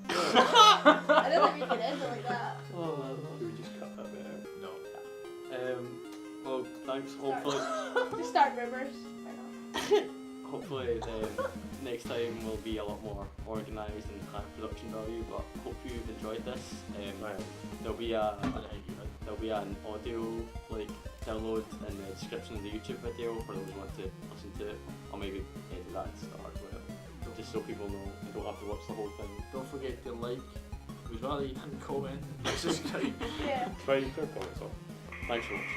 I don't think we can end it like that. Oh, Do we just cut that bit out? No. well, thanks. Hopefully, Just start rumours. Why not? hopefully next time will be a lot more organised and high production value. But hopefully you've enjoyed this. There'll be I don't think you had. there'll be an audio like download in the description of the YouTube video for those who want to listen to it, or maybe edit that and start whatever, just so people know and don't have to watch the whole thing. Don't forget to like, we'd rather you didn't comment, subscribe. Yeah. Try and put comments on. Thanks for watching.